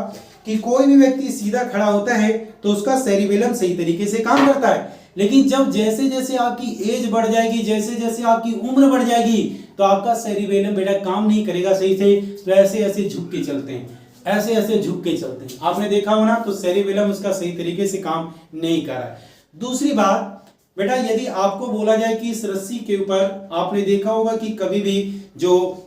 कि कोई भी व्यक्ति सीधा खड़ा होता है तो उसका सेरिबेलम सही तरीके से काम करता है। लेकिन जब जैसे जैसे आपकी एज बढ़ जाएगी, जैसे जैसे आपकी उम्र बढ़ जाएगी, तो आपका सेरिबेलम बेटा काम नहीं करेगा सही से, तो ऐसे ऐसे झुक के चलते हैं, ऐसे ऐसे झुक के चलते हैं। आपने देखा हो ना, तो सेरिबेलम उसका सही तरीके से काम नहीं कर रहा है। दूसरी बात बेटा, यदि आपको बोला जाए कि इस रस्सी के ऊपर, आपने देखा होगा कि कभी भी जो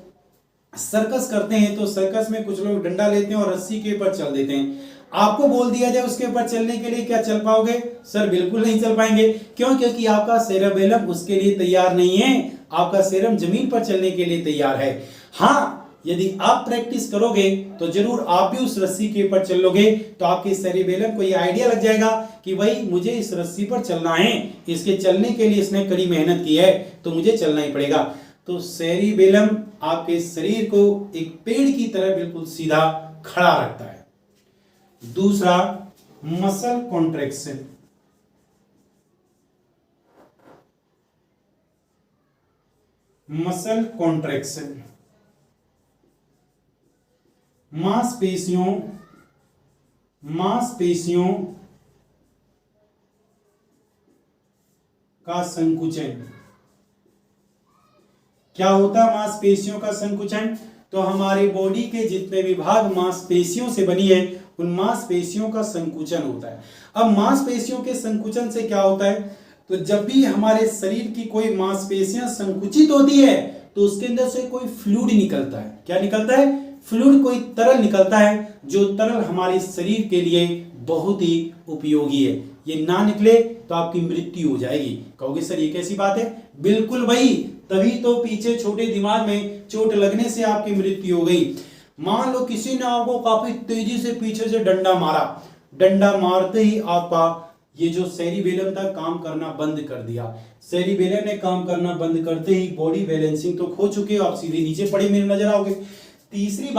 सर्कस करते हैं तो सर्कस में कुछ लोग डंडा लेते हैं और रस्सी के ऊपर चल देते हैं। आपको बोल दिया जाए उसके ऊपर चलने के लिए, क्या चल पाओगे? सर बिल्कुल नहीं चल पाएंगे। क्यों? क्योंकि आपका सेरिबेलम उसके लिए तैयार नहीं है, आपका सेरम जमीन पर चलने के लिए तैयार है। हाँ, यदि आप प्रैक्टिस करोगे तो जरूर आप भी उस रस्सी के ऊपर चलोगे, तो आपके सेरिबेलम को ये आइडिया लग जाएगा कि भाई मुझे इस रस्सी पर चलना है, इसके चलने के लिए इसने कड़ी मेहनत की है, तो मुझे चलना ही पड़ेगा। तो सेरिबेलम आपके शरीर को एक पेड़ की तरह बिल्कुल सीधा खड़ा रखता है। दूसरा, मसल कॉन्ट्रैक्शन। मसल कॉन्ट्रैक्शन, मांसपेशियों का संकुचन। क्या होता है मांसपेशियों का संकुचन? तो हमारी बॉडी के जितने भी भाग मांसपेशियों से बनी है उन मांसपेशियों का संकुचन होता है। अब मांसपेशियों के संकुचन से क्या होता है? तो जब भी हमारे शरीर की कोई मांसपेशियां संकुचित होती है तो उसके अंदर से कोई फ्लूइड निकलता है। क्या निकलता है? फ्लूइड, कोई तरल निकलता है, जो तरल हमारे शरीर के लिए बहुत ही उपयोगी है। ये ना निकले तो आपकी मृत्यु हो जाएगी। कहोगे सर ये कैसी बात है? बिल्कुल भाई, तभी तो पीछे छोटे दिमाग में चोट लगने से आपकी मृत्यु हो गई। मान लो किसी ने आपको काफी तेजी से पीछे से डंडा मारा, डंडा मारते ही आपका ये जो सेरिबेलम था काम करना बंद कर दिया। सेरिबेलम ने काम करना बंद करते ही बॉडी बैलेंसिंग तो खो चुके हो, आप सीधे नीचे पड़े मेरे नजर आओगे। दूसरी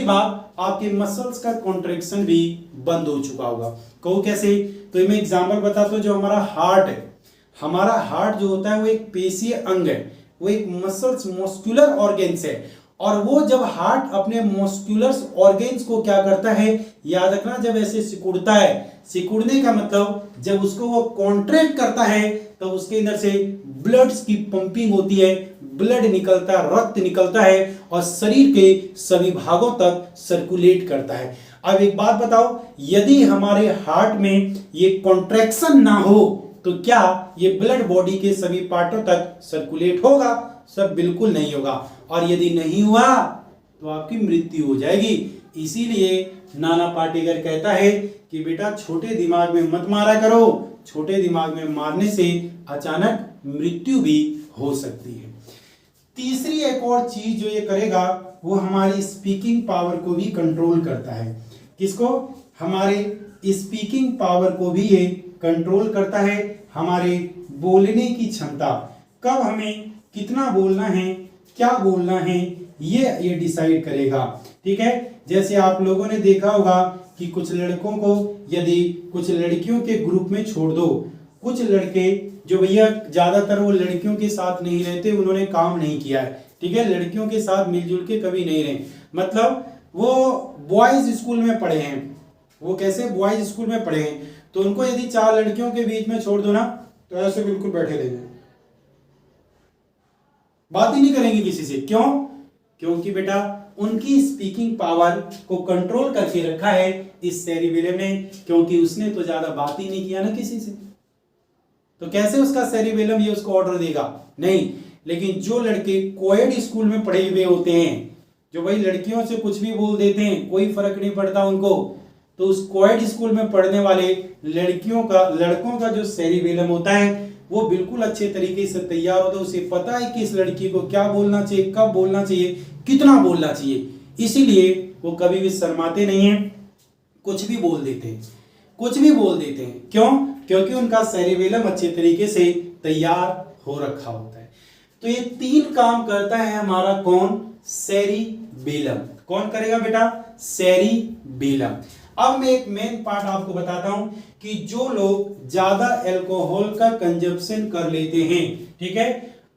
बात आपके मसल्स का कॉन्ट्रैक्शन भी बंद हो चुका होगा। कहो कैसे? तो मैं एग्जांपल बताता हूं। जो हमारा हार्ट है, हमारा हार्ट जो होता है वो एक पेशीय अंग है, वो एक मस्कुलर ऑर्गेन्स है। और वो जब हार्ट अपने मस्कुलर ऑर्गेन्स को क्या करता है, याद रखना, जब ऐसे सिकुड़ता है, सिकुड़ने का मतलब जब उसको वो कॉन्ट्रैक्ट करता है तो उसके अंदर से ब्लड्स की पंपिंग होती है, ब्लड निकलता है, रक्त निकलता है और शरीर के सभी भागों तक सर्कुलेट करता है। अब एक बात बताओ, यदि हमारे हार्ट में ये कॉन्ट्रैक्शन ना हो तो क्या ये ब्लड बॉडी के सभी पार्टों तक सर्कुलेट होगा? सब बिल्कुल नहीं होगा। और यदि नहीं हुआ तो आपकी मृत्यु हो जाएगी। इसीलिए नाना पाटेकर कहता है कि बेटा छोटे दिमाग में मत मारा करो, छोटे दिमाग में मारने से अचानक मृत्यु भी हो सकती है। तीसरी एक और चीज जो ये करेगा वो हमारी स्पीकिंग पावर को भी कंट्रोल करता है। किसको? हमारे स्पीकिंग पावर को भी ये कंट्रोल करता है, हमारे बोलने की क्षमता। कब हमें कितना बोलना है, क्या बोलना है, ये डिसाइड करेगा। ठीक है, जैसे आप लोगों ने देखा होगा कि कुछ लड़कों को यदि कुछ लड़कियों के ग्रुप में छोड़ दो, कुछ लड़के जो भैया ज्यादातर वो लड़कियों के साथ नहीं रहते, उन्होंने काम नहीं किया है। ठीक है, लड़कियों के साथ मिलजुल के कभी नहीं रहे, मतलब वो बॉयज स्कूल में पढ़े हैं। वो कैसे? बॉयज स्कूल में पढ़े हैं। तो उनको यदि 4 लड़कियों के बीच में छोड़ दो ना तो ऐसे बिल्कुल बैठे रहेंगे, बात ही नहीं करेंगे किसी से। क्यों? क्योंकि बेटा उनकी स्पीकिंग पावर को कंट्रोल करके रखा है इस सेरिबेलम ने, क्योंकि उसने तो ज्यादा बात ही नहीं किया ना किसी से। तो कैसे उसका सेरिबेलम ये उसको ऑर्डर देगा? नहीं। लेकिन जो लड़के कोएड स्कूल में पढ़े हुए होते हैं, जो भाई लड़कियों से कुछ भी बोल देते हैं, कोई फर्क नहीं पड़ता उनको, तो उस कोएड स्कूल में पढ़ने वाले लड़कों का जो सेरिबेलम होता है वो बिल्कुल अच्छे तरीके से तैयार होता है। उसे पता है कि इस लड़की को क्या बोलना चाहिए, कब बोलना चाहिए, कितना बोलना चाहिए। इसीलिए वो कभी भी शर्माते नहीं है, कुछ भी बोल देते हैं। क्यों? क्योंकि उनका सेरिबेलम अच्छे तरीके से तैयार हो रखा होता है। तो ये 3 काम करता है हमारा कौन? सेरिबेलम। कौन करेगा बेटा? सेरिबेलम। अब मैं एक मेन पार्ट आपको बताता हूं कि जो लोग ज्यादा अल्कोहल का कंजप्शन कर लेते हैं, ठीक है,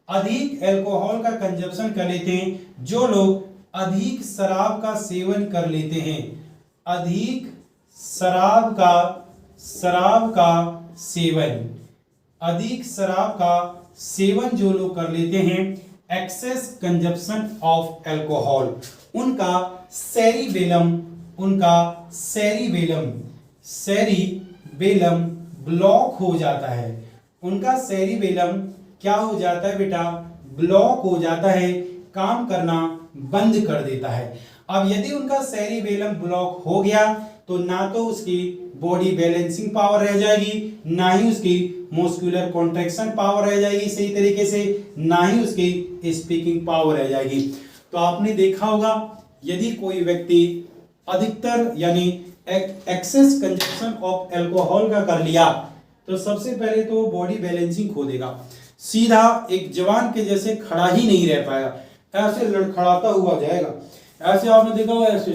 अधिक अल्कोहल का कंजप्शन कर लेते हैं, जो लोग अधिक शराब का सेवन कर लेते हैं, अधिक शराब का सेवन जो लोग कर लेते हैं, एक्सेस कंजप्शन ऑफ अल्कोहल, उनका सेरिबेलम ब्लॉक हो जाता है। उनका सेरिबेलम क्या हो जाता है बेटा? ब्लॉक हो जाता है, काम करना बंद कर देता है। अब यदि उनका सेरिबेलम ब्लॉक हो गया तो ना तो उसकी बॉडी बैलेंसिंग पावर रह जाएगी, ना ही उसकी मस्कुलर कॉन्ट्रैक्शन पावर रह जाएगी सही तरीके से, ना ही उसकी स्पीकिंग पावर रह जाएगी। तो आपने देखा होगा यदि कोई व्यक्ति अधिकतर यानी एक्सेस कंजप्शन ऑफ अल्कोहल का कर लिया तो सबसे पहले तो बॉडी बैलेंसिंग खो देगा, सीधा एक जवान के जैसे खड़ा ही नहीं रह पाएगा, ऐसे लड़खड़ाता हुआ जाएगा। ऐसे आपने देखा होगा, ऐसे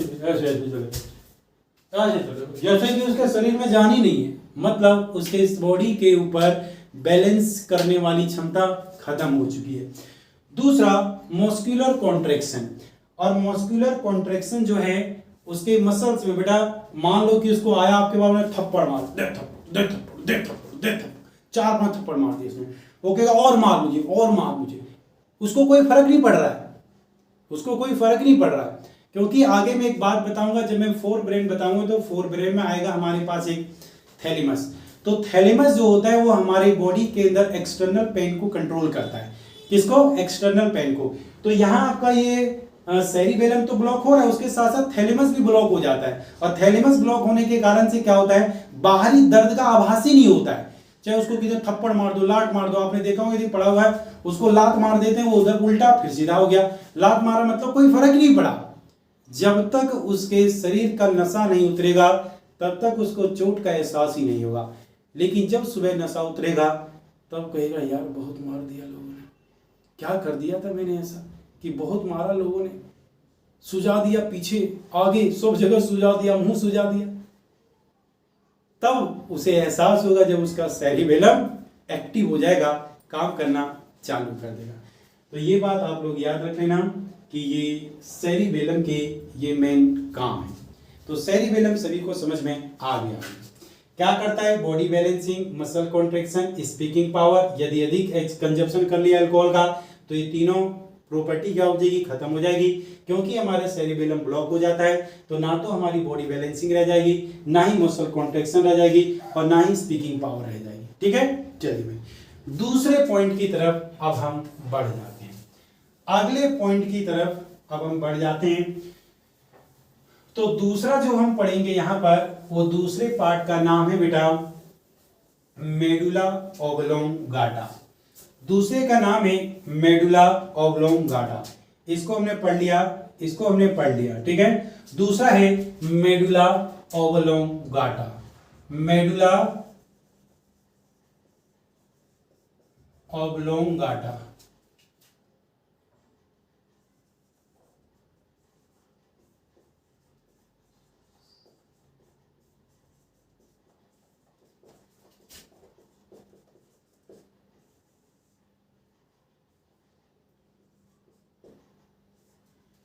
जैसे कि उसके शरीर में जान ही नहीं है, मतलब उसके इस बॉडी के ऊपर बैलेंस करने वाली क्षमता खत्म हो चुकी है। दूसरा मस्कुलर कॉन्ट्रैक्शन, और मस्कुलर कॉन्ट्रैक्शन जो है उसके मसल्स में बेटा, मान लो कि उसको आया आपके बाल में थप्पड़ मार, दे थप्पड़ दे थप्पड़ दे थप्पड़ दे थप्पड़, 4-5 थप्पड़ मार दिए इसमें, वो कहेगा और मार मुझे और मार मुझे, उसको कोई फर्क नहीं पड़ रहा है, उसको कोई फर्क नहीं पड़ रहा है, क्योंकि आगे मैं एक बात बताऊंगा, जब मैं फोर ब्रेन बताऊंगा तो फोर ब्रेन में आएगा हमारे पास एक थैलेमस। तो थैलेमस जो होता है वो हमारे बॉडी के अंदर एक्सटर्नल पेन को कंट्रोल करता है। किसको? एक्सटर्नल पेन को। तो यहाँ आपका ये सेरिबेलम तो ब्लॉक हो रहा है, उसके साथ साथ थैलेमस भी ब्लॉक हो जाता है, और थैलेमस ब्लॉक होने के कारण से क्या होता है, बाहरी दर्द का आभास ही नहीं होता है। चाहे उसको किधर थप्पड़ मार दो, लात मार दो, आपने देखा होगा यदि पड़ा हुआ है उसको लात मार देते हैं, वो उधर उल्टा फिर सीधा हो गया, लात मारा मतलब कोई फर्क नहीं पड़ा। जब तक उसके शरीर का नशा नहीं उतरेगा तब तक उसको चोट का एहसास ही नहीं होगा, लेकिन जब सुबह नशा उतरेगा तब कहेगा यार बहुत मार दिया लोगों ने, क्या कर दिया था मैंने ऐसा कि बहुत मारा लोगों ने, सुझा दिया पीछे आगे सब जगह सुझा दिया, मुंह सुझा दिया। तब उसे एहसास होगा जब उसका सेरिबेलम एक्टिव हो जाएगा, काम करना चालू कर देगा। तो ये बात आप लोग याद रख लेना कि ये सेरिबेलम के ये मेन काम है। तो सेरिबेलम सभी को समझ में आ गया। क्या करता है? Body balancing, muscle contraction, speaking power. यदि अधिक कंजप्शन कर लिया अल्कोहल का तो ये तीनों प्रॉपर्टी क्या हो जाएगी? खत्म हो जाएगी, क्योंकि हमारा सेरिबेलम ब्लॉक हो जाता है। तो ना तो हमारी बॉडी बैलेंसिंग रह जाएगी, ना ही मसल कॉन्ट्रैक्शन रह जाएगी, और ना ही स्पीकिंग पावर रह जाएगी। ठीक है, चलिए भाई दूसरे पॉइंट की तरफ अब हम बढ़ जाते हैं। अगले पॉइंट की तरफ अब हम बढ़ जाते हैं। तो दूसरा जो हम पढ़ेंगे यहां पर, वो दूसरे पार्ट का नाम है बेटा मेडुला ऑब्लोंगाटा। दूसरे का नाम है मेडुला ऑब्लोंगाटा। इसको हमने पढ़ लिया, इसको हमने पढ़ लिया, ठीक है। दूसरा है medulla oblongata. Medulla oblongata.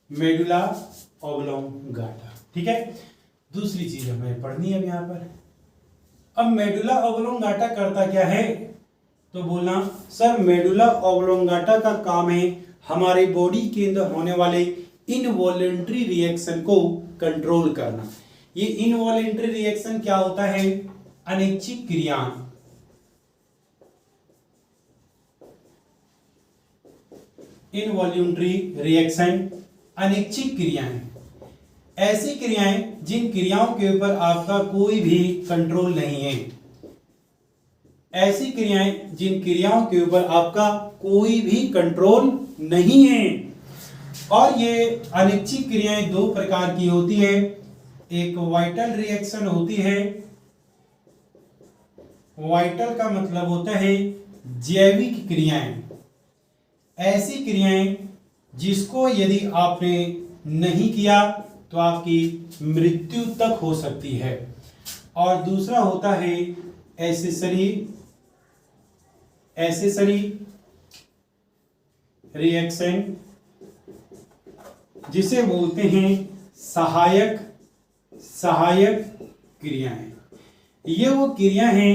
Medulla oblongata, ठीक है। दूसरी चीज हमें पढ़नी है यहां पर। अब मेडुला ऑब्लोंगाटा करता क्या है? तो बोलना सर मेडुला ऑब्लोंगाटा का काम है हमारे बॉडी के अंदर होने वाले इनवॉलेंट्री रिएक्शन को कंट्रोल करना। ये इनवॉलेंट्री रिएक्शन क्या होता है? अनैच्छिक क्रियाएं। इनवॉल्यूंट्री रिएक्शन, अनैच्छिक क्रियाएं, ऐसी क्रियाएं जिन क्रियाओं के ऊपर आपका कोई भी कंट्रोल नहीं है। ऐसी क्रियाएं जिन क्रियाओं के ऊपर आपका कोई भी कंट्रोल नहीं है। और ये अनैच्छिक क्रियाएं दो प्रकार की होती है। एक वाइटल रिएक्शन होती है। वाइटल का मतलब होता है जैविक क्रियाएं। ऐसी क्रियाएं जिसको यदि आपने नहीं किया तो आपकी मृत्यु तक हो सकती है। और दूसरा होता है एसेसरी रिएक्शन, जिसे बोलते हैं सहायक क्रियाएं। ये वो क्रिया हैं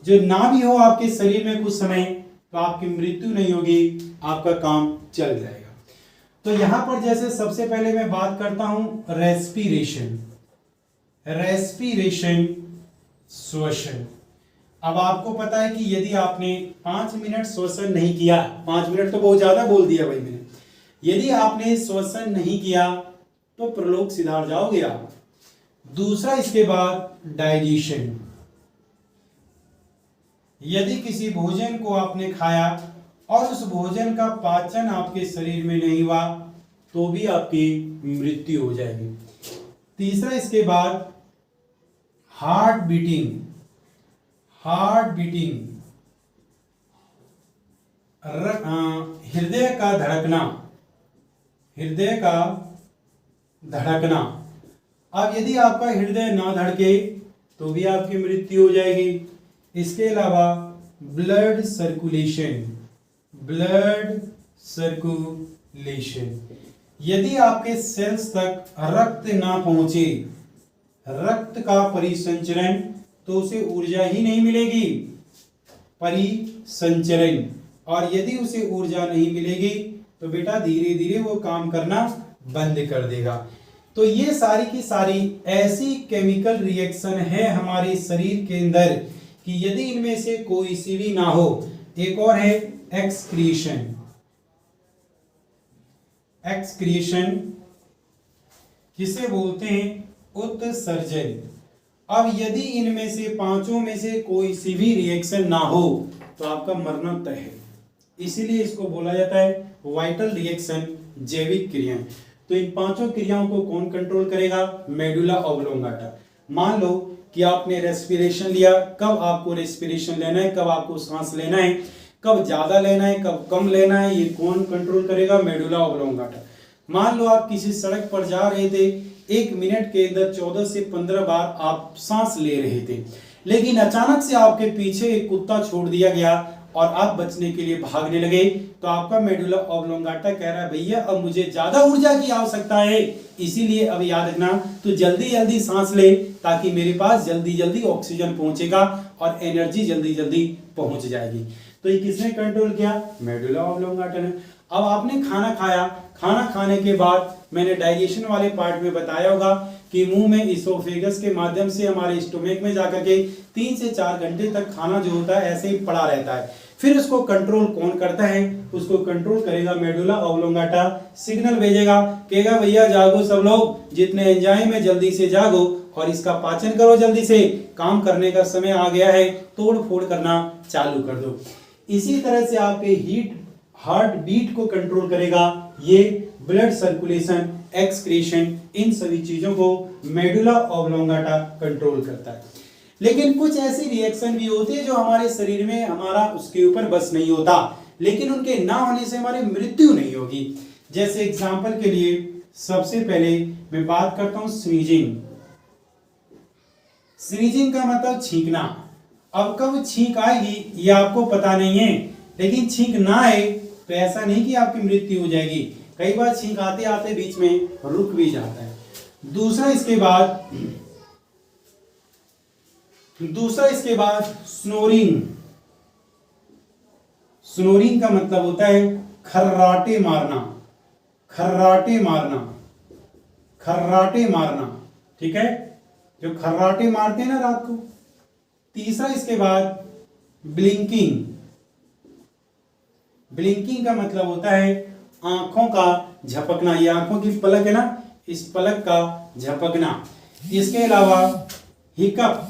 जो ना भी हो आपके शरीर में कुछ समय तो आपकी मृत्यु नहीं होगी, आपका काम चल जाएगा। तो यहां पर जैसे सबसे पहले मैं बात करता हूं रेस्पिरेशन श्वसन। अब आपको पता है कि यदि आपने 5 मिनट श्वसन नहीं किया, 5 मिनट तो बहुत ज्यादा बोल दिया भाई मैंने, यदि आपने श्वसन नहीं किया तो प्रलोक सिधार जाओगे आप। दूसरा इसके बाद डाइजेशन। यदि किसी भोजन को आपने खाया और उस भोजन का पाचन आपके शरीर में नहीं हुआ तो भी आपकी मृत्यु हो जाएगी। तीसरा इसके बाद हार्ट बीटिंग, हृदय का धड़कना। अब यदि आपका हृदय ना धड़के तो भी आपकी मृत्यु हो जाएगी। इसके अलावा ब्लड सर्कुलेशन। यदि आपके सेल्स तक रक्त ना पहुंचे, रक्त का परिसंचरण, तो उसे ऊर्जा ही नहीं मिलेगी, परिसंचरण। और यदि उसे ऊर्जा नहीं मिलेगी तो बेटा धीरे धीरे वो काम करना बंद कर देगा। तो ये सारी की सारी ऐसी केमिकल रिएक्शन है हमारे शरीर के अंदर कि यदि इनमें से कोई सी भी ना हो। एक और है एक्सक्रीशन। एक्सक्रीशन किसे बोलते हैं? उत्सर्जन। अब यदि इनमें से पांचों में से कोई सी भी रिएक्शन ना हो तो आपका मरना तय है। इसीलिए इसको बोला जाता है वाइटल रिएक्शन, जैविक क्रियाएं। तो इन पांचों क्रियाओं को कौन कंट्रोल करेगा? Medulla oblongata. मान लो कि आपने रेस्पिरेशन लिया, कब आपको रेस्पिरेशन लेना है, कब आपको सांस लेना है, कब ज्यादा लेना है, कब कम लेना है, ये कौन कंट्रोल करेगा? Medulla oblongata. मान लो आप किसी सड़क पर जा रहे थे, 1 मिनट के अंदर 14 से 15 बार आप सांस ले रहे थे, लेकिन अचानक से आपके पीछे एक कुत्ता छोड़ दिया गया और आप बचने के लिए भागने लगे, तो आपका मेडुला ऑब्लोंगाटा कह रहा है भैया अब मुझे ज्यादा ऊर्जा की आवश्यकता है, इसीलिए अब याद रखना तो जल्दी जल्दी सांस ले ताकि मेरे पास जल्दी जल्दी ऑक्सीजन पहुंचेगा और एनर्जी जल्दी जल्दी पहुंच जाएगी। तो ये किसने कंट्रोल किया? मेडुला ऑब्लोंगाटा ने। अब आपने खाना खाया, खाना खाने के बाद मैंने डाइजेशन वाले पार्ट में बताया होगा कि मुंह में इसोफेगस के माध्यम से हमारे स्टोमक में जाकर के 3 से 4 घंटे तक खाना जो होता है ऐसे ही पड़ा रहता है। फिर उसको कंट्रोल कौन करता है? उसको कंट्रोल करेगा मेडुला ऑब्लोंगाटा। सिग्नल भेजेगा, कहेगा भैया जागो सब लोग, जितने एंजाइम है जल्दी से जागो और इसका पाचन करो, जल्दी से काम करने का समय आ गया है, तोड़ फोड़ करना चालू कर दो। इसी तरह से आपके हार्ट बीट को कंट्रोल करेगा ये ब्लड सर्कुलेशन, एक्सक्रीशन, इन सभी चीजों को मेडुला ऑब्लोंगाटा कंट्रोल करता है। लेकिन कुछ ऐसी रिएक्शन भी होती है जो हमारे शरीर में हमारा उसके ऊपर बस नहीं होता, लेकिन उनके ना होने से हमारी मृत्यु नहीं होगी। जैसे एग्जांपल के लिए सबसे पहले मैं बात करता हूं स्नीजिंग। स्नीजिंग का मतलब छींकना। अब कब छींक आएगी ये आपको पता नहीं है, लेकिन छींक ना आए तो ऐसा नहीं कि आपकी मृत्यु हो जाएगी, कई बार छींक आते आते बीच में रुक भी जाता है। दूसरा इसके बाद स्नोरिंग। स्नोरिंग का मतलब होता है खर्राटे मारना, खर्राटे मारना, खर्राटे मारना, ठीक है, जो खर्राटे मारते हैं ना रात को। तीसरा इसके बाद ब्लिंकिंग। ब्लिंकिंग का मतलब होता है आंखों का झपकना, ये आंखों की पलक है ना, इस पलक का झपकना। इसके अलावा हिकअप,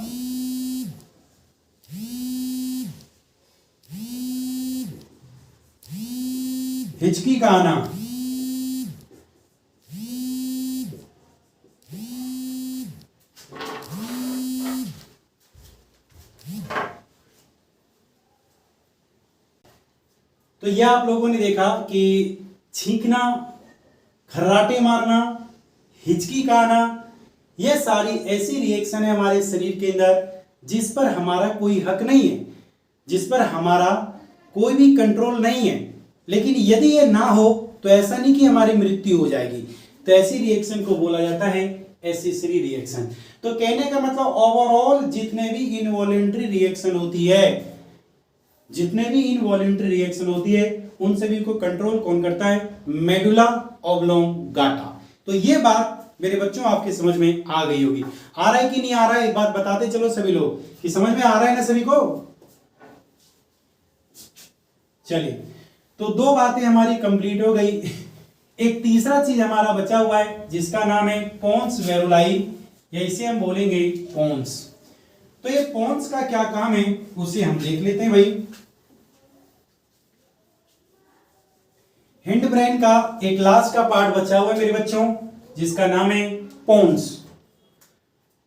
हिचकी का आना, तो यह आप लोगों ने देखा कि छींकना, खर्राटे मारना, हिचकी का आना, यह सारी ऐसी रिएक्शन है हमारे शरीर के अंदर जिस पर हमारा कोई हक नहीं है, जिस पर हमारा कोई भी कंट्रोल नहीं है। लेकिन यदि ये ना हो तो ऐसा नहीं कि हमारी मृत्यु हो जाएगी, तो ऐसी रिएक्शन को बोला जाता है एसेसरी रिएक्शन। तो कहने का मतलब ओवरऑल जितने भी इनवॉलेंट्री रिएक्शन होती है, जितने भी इनवॉलेंट्री रिएक्शन होती है उन सभी को कंट्रोल कौन करता है? Medulla oblongata. तो ये बात मेरे बच्चों आपके समझ में आ गई होगी। आ रहा है कि नहीं आ रहा है एक बात बताते चलो सभी लोग कि समझ में आ रहा है ना सभी को। चलिए, तो 2 बातें हमारी कंप्लीट हो गई। एक तीसरा चीज हमारा बचा हुआ है जिसका नाम है पोन्स वेरुलाई, या इसे हम बोलेंगे पोन्स। तो ये पोन्स का क्या काम है उसे हम देख लेते हैं भाई। हिंड ब्रेन का एक लास्ट का पार्ट बचा हुआ है मेरे बच्चों जिसका नाम है पोन्स।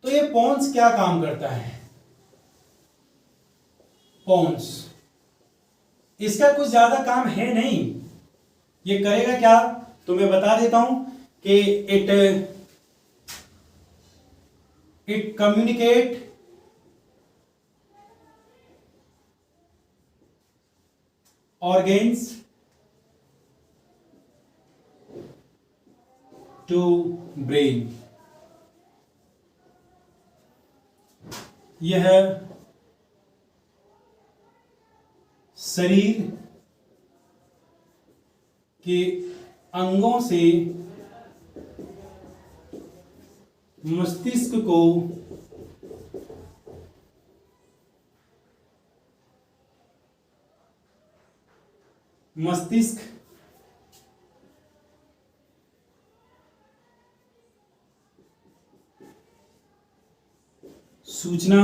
तो ये पोन्स क्या काम करता है? पोन्स, इसका कुछ ज्यादा काम है नहीं। ये करेगा क्या तो मैं बता देता हूं कि it communicate organs to brain. यह शरीर के अंगों से मस्तिष्क को सूचना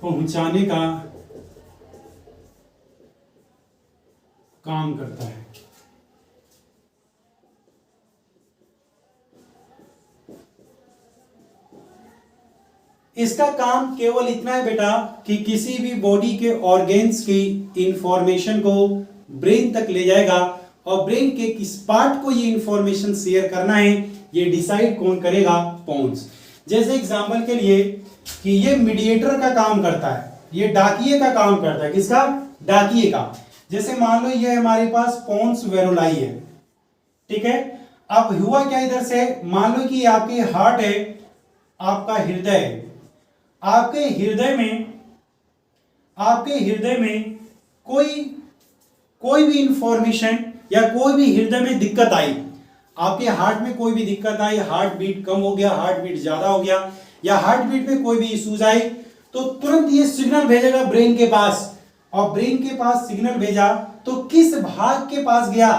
पहुंचाने का काम करता है। इसका काम केवल इतना है बेटा कि किसी भी बॉडी के ऑर्गेन्स की इंफॉर्मेशन को ब्रेन तक ले जाएगा और ब्रेन के किस पार्ट को ये इंफॉर्मेशन शेयर करना है ये डिसाइड कौन करेगा? पोन्स। जैसे एग्जांपल के लिए कि ये मीडिएटर का काम करता है, ये डाकिये का काम करता है। किसका? डाकिये का। जैसे मान लो ये हमारे पास पोन्स वेरोलाई है, ठीक है। अब हुआ क्या इधर से, मान लो कि आपके हार्ट है, आपका हृदय है। आपके हृदय में कोई भी इंफॉर्मेशन या कोई भी हृदय में दिक्कत आई, आपके हार्ट में कोई भी दिक्कत आई, हार्ट बीट कम हो गया, हार्ट बीट ज्यादा हो गया, या हार्ट बीट में कोई भी इश्यूज आई, तो तुरंत ये सिग्नल भेजेगा ब्रेन के पास। और ब्रेन के पास सिग्नल भेजा तो किस भाग के पास गया?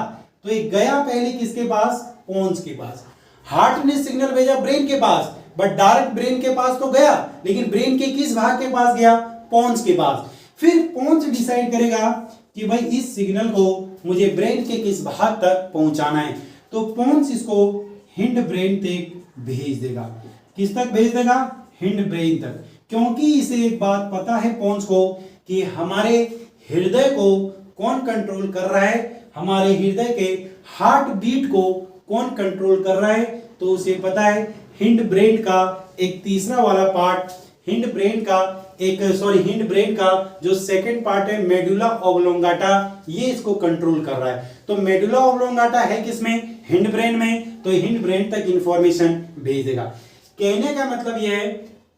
तो ये गया पहले किसके पास? पोन्स के पास। हार्ट ने सिग्नल भेजा ब्रेन के पास, बट डायरेक्ट ब्रेन के पास तो गया, लेकिन ब्रेन के किस भाग के पास गया? पोन्स के पास। फिर पोन्स डिसाइड करेगा कि भाई इस सिग्नल को मुझे ब्रेन के किस भाग तक पहुंचाना है, तो पोन्स इसको हिंड ब्रेन तक भेज देगा। किस तक भेज देगा? हिंड ब्रेन तक। क्योंकि इसे एक बात पता है पोन्स को कि हमारे हृदय को कौन कंट्रोल कर रहा है, हमारे हृदय के हार्ट बीट को कौन कंट्रोल कर रहा है, तो उसे पता है हिंड ब्रेन का एक तीसरा वाला पार्ट, हिंड ब्रेन का जो सेकंड पार्ट है मेडुला ऑब्लोंगाटा, ये इसको कंट्रोल कर रहा है। तो मेडुला ऑब्लोंगाटा है किसमें? हिंड ब्रेन में। तो हिंड ब्रेन तक इंफॉर्मेशन भेज देगा। कहने का मतलब यह है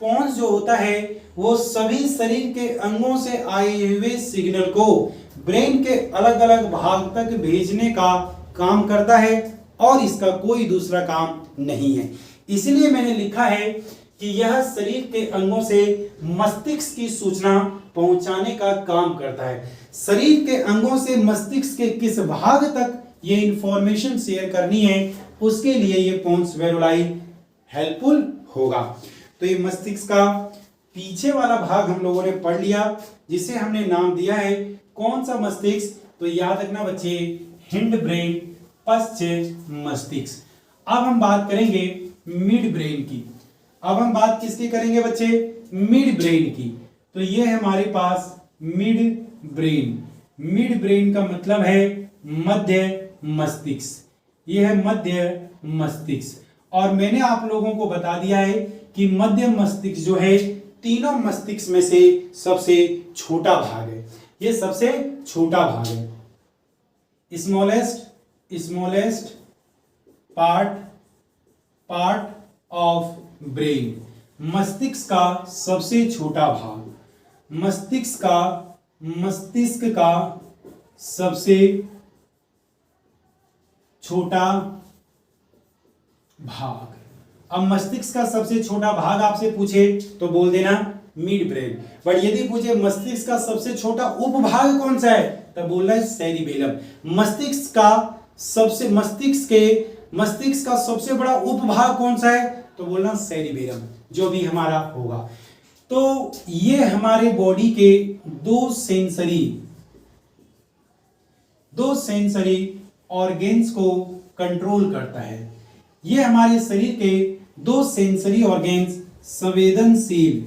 पोन्स जो होता है वो सभी शरीर के अंगों से आए हुए सिग्नल को ब्रेन के अलग अलग भाग तक भेजने का काम करता है और इसका कोई दूसरा काम नहीं है। इसलिए मैंने लिखा है कि यह शरीर के अंगों से मस्तिष्क की सूचना पहुंचाने का काम करता है। शरीर के अंगों से मस्तिष्क के किस भाग तक ये इंफॉर्मेशन शेयर करनी है, उसके लिए ये पोन्स वेरोलाई हेल्पफुल होगा। तो ये मस्तिष्क का पीछे वाला भाग हम लोगों ने पढ़ लिया, जिसे हमने नाम दिया है कौन सा मस्तिष्क? तो याद रखना बच्चे, हिंड ब्रेन, पश्च मस्तिष्क। अब हम बात करेंगे मिड ब्रेन की। अब हम बात किसकी करेंगे बच्चे? मिड ब्रेन की। तो ये है हमारे पास मिड ब्रेन। मिड ब्रेन का मतलब है मध्य मस्तिष्क। ये है मध्य मस्तिष्क। और मैंने आप लोगों को बता दिया है कि मध्य मस्तिष्क जो है तीनों मस्तिष्क में से सबसे छोटा भाग है। ये सबसे छोटा भाग है। स्मॉलेस्ट पार्ट ऑफ ब्रेन, मस्तिष्क का सबसे छोटा भाग, मस्तिष्क का सबसे छोटा भाग। अब मस्तिष्क का सबसे छोटा भाग आपसे पूछे तो बोल देना मिड ब्रेन। बट यदि पूछे मस्तिष्क का सबसे छोटा उपभाग कौन सा है, तब बोलना है सेरिबेलम। मस्तिष्क का सबसे बड़ा उपभाग कौन सा है, तो बोलना सेरिबेलम, जो भी हमारा होगा। तो ये हमारे बॉडी के दो सेंसरी ऑर्गेन्स को कंट्रोल करता है। ये हमारे शरीर के दो सेंसरी ऑर्गेन्स संवेदनशील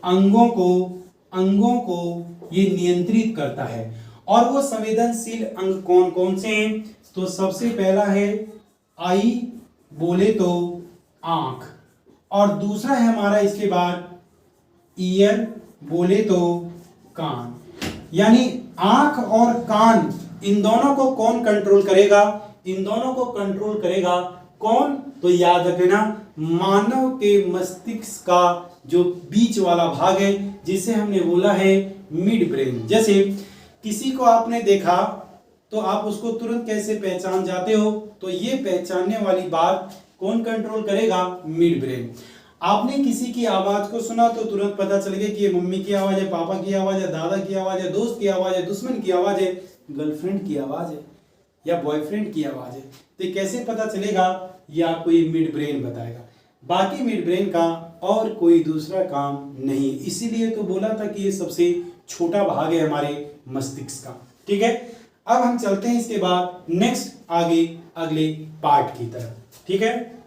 अंगों को ये नियंत्रित करता है। और वो संवेदनशील अंग कौन कौन से हैं? तो सबसे पहला है आई, बोले तो आंख, और दूसरा है हमारा इसके बाद ईयर, बोले तो कान। यानी आंख और कान, इन दोनों को कौन कंट्रोल करेगा? इन दोनों को कंट्रोल करेगा कौन? तो याद रखना, मानव के मस्तिष्क का जो बीच वाला भाग है, जिसे हमने बोला है मिड ब्रेन। जैसे किसी को आपने देखा तो आप उसको तुरंत कैसे पहचान जाते हो? तो ये पहचानने वाली बात कौन कंट्रोल करेगा? Mid brain. आपने किसी की आवाज को सुना तो तुरंत पता चल गया कि ये मम्मी की आवाज है, पापा की आवाज है, दादा की आवाज है, दोस्त की आवाज है, दुश्मन की आवाज है, गर्लफ्रेंड की आवाज है या बॉयफ्रेंड की आवाज है। तो कैसे पता चलेगा? ये आपको ये मिड ब्रेन बताएगा। बाकी मिड ब्रेन का और कोई दूसरा काम नहीं, इसीलिए तो बोला था कि ये सबसे छोटा भाग है हमारे मस्तिष्क का। ठीक है, अब हम चलते हैं इसके बाद नेक्स्ट आगे अगले पार्ट की तरफ। ठीक है।